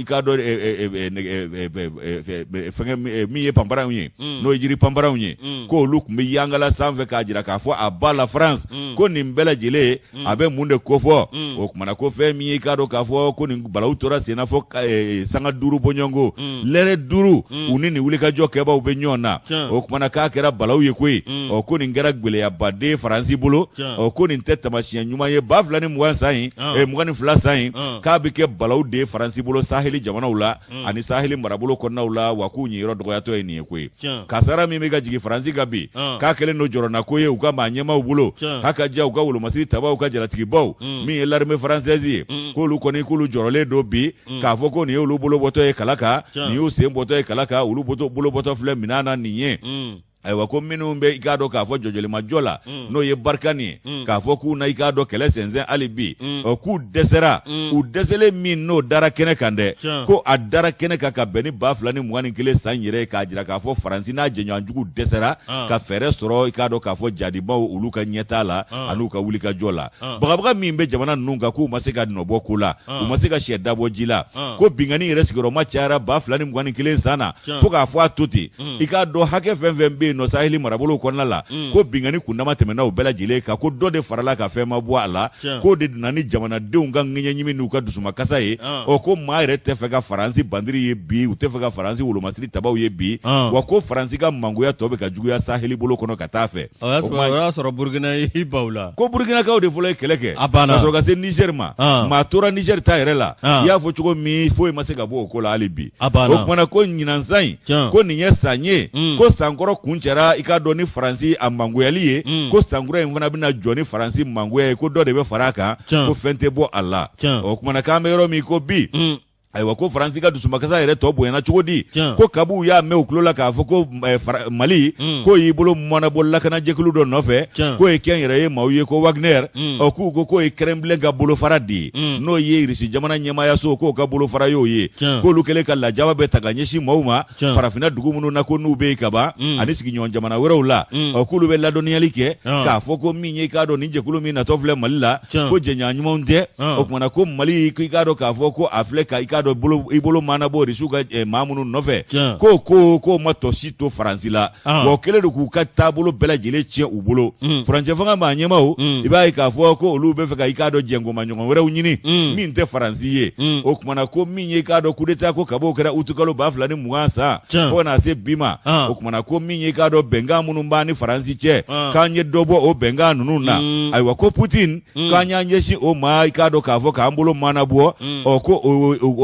fɛngɛ min ye panparaw ye n'o ye jiri panparaw ye ko olu kun be yangala sanfɛ k'a jira k'a fɔ a ba la France ko nin bɛɛ lajɛlen a bɛ mun de kofɔ o kumana ko fɛn min ye k'a dɔn k'a fɔ ko nin balawu tora senna fɔ sanga 5 bɔɲɔngo lɛrɛ 5 u ni nin wulikajɔ kɛbaw be ɲɔgɔn na o kumana k'a kɛra balawu ye koyi ko nin kɛra gwɛlɛyabaden Faransi bolo ko nin tɛ tamasiyɛn ɲuman ye 2020 san ye 22 san ye k'a bɛ kɛ balawu de Faransi bolo Saheli jamanaw la ani Saheli marabolo kɔnɔnaw la wa k'u ɲɛyɔrɔ dɔgɔyatɔ ye nin ye koyi kasara min bɛ ka jigin Faransi ka bi k'a kɛlen don jɔrɔna ko ye u ka maa ɲɛmaw bolo k'a ka diya u ka wolomasiri tabaw ka jalatigibaw min ye l'armée française ye k'olu kɔni k'olu jɔrɔlen don bi k'a fɔ ko nin ye olu bolo bɔtɔ ye kala kan nin y'u sen bɔtɔ ye kala kan olu bolo bɔtɔ filɛ minan na nin ye ayiwa ko minnu bɛ i k'a dɔn k'a fɔ jɔjɔlimajɔ la n'o ye Barkani ye k'a fɔ k'u na i k'a dɔn kɛlɛ sɛnsɛn hali bi k'u dɛsɛra u dɛsɛlen min n'o dara kɛnɛ kan dɛ ko a dara kɛnɛ kan ka bɛn ni 2021 san yɛrɛ ye k'a jira k'a fɔ Faransi n'a jɛɲɔgɔnjugu dɛsɛra ka fɛɛrɛ sɔrɔ i k'a dɔn k'a fɔ jadibaw olu ka ɲɛtaa la an'u ka wulikajɔ la bagabaga min bɛ jamana ninnu kan k'u ma se ka nɔbɔ ko la u ma se ka sɛ dabɔ ji la ko bingani yɛrɛ sigiyɔrɔma cayara 2021 san na fo k'a fɔ a to ten i k'a dɔn hakɛ fɛn fɛn bɛ yen nɔ Saheli marabolo kɔnɔna la ko bingani kundama tɛmɛna u bɛɛ lajɛlen kan ko dɔ de farala ka fɛn ma bɔ a la k'o de nana ni jamanadenw ka ŋɛɲɛɲimi n'u ka dusumakasa ye ko maa yɛrɛ tɛ fɛ ka Faransi bandiri ye bi u tɛ fɛ ka Faransi wolomasiri tabaw ye bi wa ko Faransi ka mangoya tɔ bɛ ka juguya Saheli bolo kɔnɔ ka taa fɛ o y'a sɔrɔ Burkina y'i baw la ko Burkinakaw de fɔlɔ ye kɛlɛ kɛ ka sɔrɔ ka se Niger ma maa tora Niger ta yɛrɛ la i y'a fɔ cogo min foyi ma se ka bɔ o ko la hali bi o kumana ko ɲinan san in ko nin ye san ye ko sankɔrɔ kun cɛra i k'a dɔn ni Faransi a mangoyali ye ko sankura in fana bɛna jɔ ni Faransi mangoya ye ko dɔ de bɛ fara a kan ko fɛn tɛ bɔ a la o kumana k'an bɛ yɔrɔ min ko bi ayiwa ko Faransi ka dusumakasa yɛrɛ tɔ bonyana cogo di ko kabu y'a mɛn u tulo la k'a fɔ ko Mali ko y'i bolo mɔnabɔ lakanajɛkulu dɔ nɔfɛ k'o ye kɛn yɛrɛ ye maaw ye ko Wagner k'u ko k'o ye Kremlin ka bolofara de ye n'o ye Irisi jamana ɲɛmaayaso k'o ka bolofara y'o ye k'olu kɛlen ka lajaba bɛ ta ka ɲɛsin maaw ma farafinna dugu minnu na ko n'u bɛ yen kaban ani sigiɲɔgɔn jamana wɛrɛw la k'olu bɛ ladɔnniyali kɛ k'a fɔ ko min ye k'a dɔn nin jɛkulu min natɔ filɛ Mali la ko jɛɲɔgɔn ɲumanw tɛ o kumana ko Mali k'i k'a dɔn k'a fɔ ko a filɛ ka i k'a i bolo mana bɔ Irisiw ka maa minnu nɔfɛ k'o ma tɔ si to Faransi la wa o kɛlen don k'u ka taabolo bɛɛ lajɛlen tiɲɛ u bolo furancɛ fanga maa ɲɛmaw i b'a ye k'a fɔ ko olu bɛ fɛ ka i k'a dɔn jɛngoma ɲɔgɔn wɛrɛw ɲini min tɛ Faransi ye o kumana ko min ye k'a dɔn coup d'état ko kab'o kɛra août kalo 2020 san fo ka na se bi ma o kumana ko min ye k'a dɔn bɛnkan minnu b'an ni Faransi cɛ k'an ye dɔ bɔ o bɛnkan ninnu na ayiwa ko Poutine k'an y'an ɲɛsin o ma i k'a dɔn k'a fɔ k'an bolo mana bɔ ko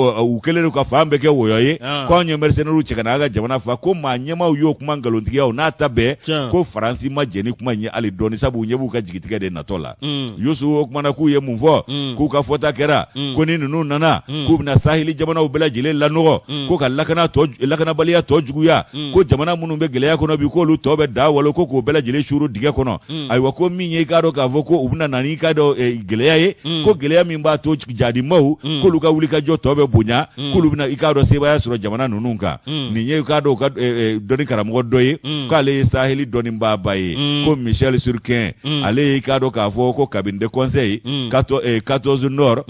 u kɛlen don ka fan bɛɛ kɛ wɔyɔ ye k'anw ye mercenaires cɛ ka na an ka jamana fa ko maa ɲɛmaw y'o kuma nkalontigiyaw n'a ta bɛɛ ko Faransi ma jɛn ni kuma in ye hali dɔɔni sabu u ɲɛ b'u ka jigitigɛ de natɔ la Youssou o kumana k'u ye mun fɔ k'u ka fɔta kɛra ko ni ninnu nana k'u bɛna Saheli jamanaw bɛɛ lajɛlen lanɔgɔ ko ka lakanabaliya tɔ juguya ko jamana minnu bɛ gɛlɛya kɔnɔ bi k'olu tɔ bɛ da walo ko k'o bɛɛ lajɛlen suru dingɛ kɔnɔ ayiwa ko min ye i k'a dɔn k'a fɔ ko u bɛna na ni i k'a dɔn gɛlɛya ye ko gɛlɛya min b'a to jadimaw k'olu ka wulikajɔ tɔ bɛ bonya k'olu bɛna i k'a dɔn sebaya sɔrɔ jamana ninnu kan nin ye i k'a dɔn u ka dɔnni karamɔgɔ dɔ ye k'ale ye Saheli dɔnnibaaba ye ko Michel Surquin ale ye i k'a dɔn k'a fɔ ko kabini de conseil 14 nord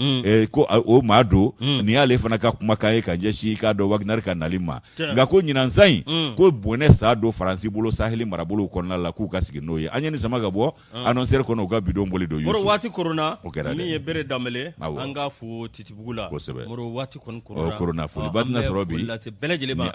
ko o maa don nin y'ale fana ka kumakan ye ka ɲɛsin i k'a dɔn Wagner ka nali ma nka ko ɲinan san in ko bonɛ sa don Faransi bolo Saheli marabolow kɔnɔna la k'u ka sigi n'o ye an ye nin sama ka bɔ annonceur kɔnɔ u ka bidon boli don Youssou waati korona min ye bere danbɛlɛ an k'a fo Titibugu la waati kɔni korona foli ba tɛna sɔrɔ bi bɛɛ lajɛlen ma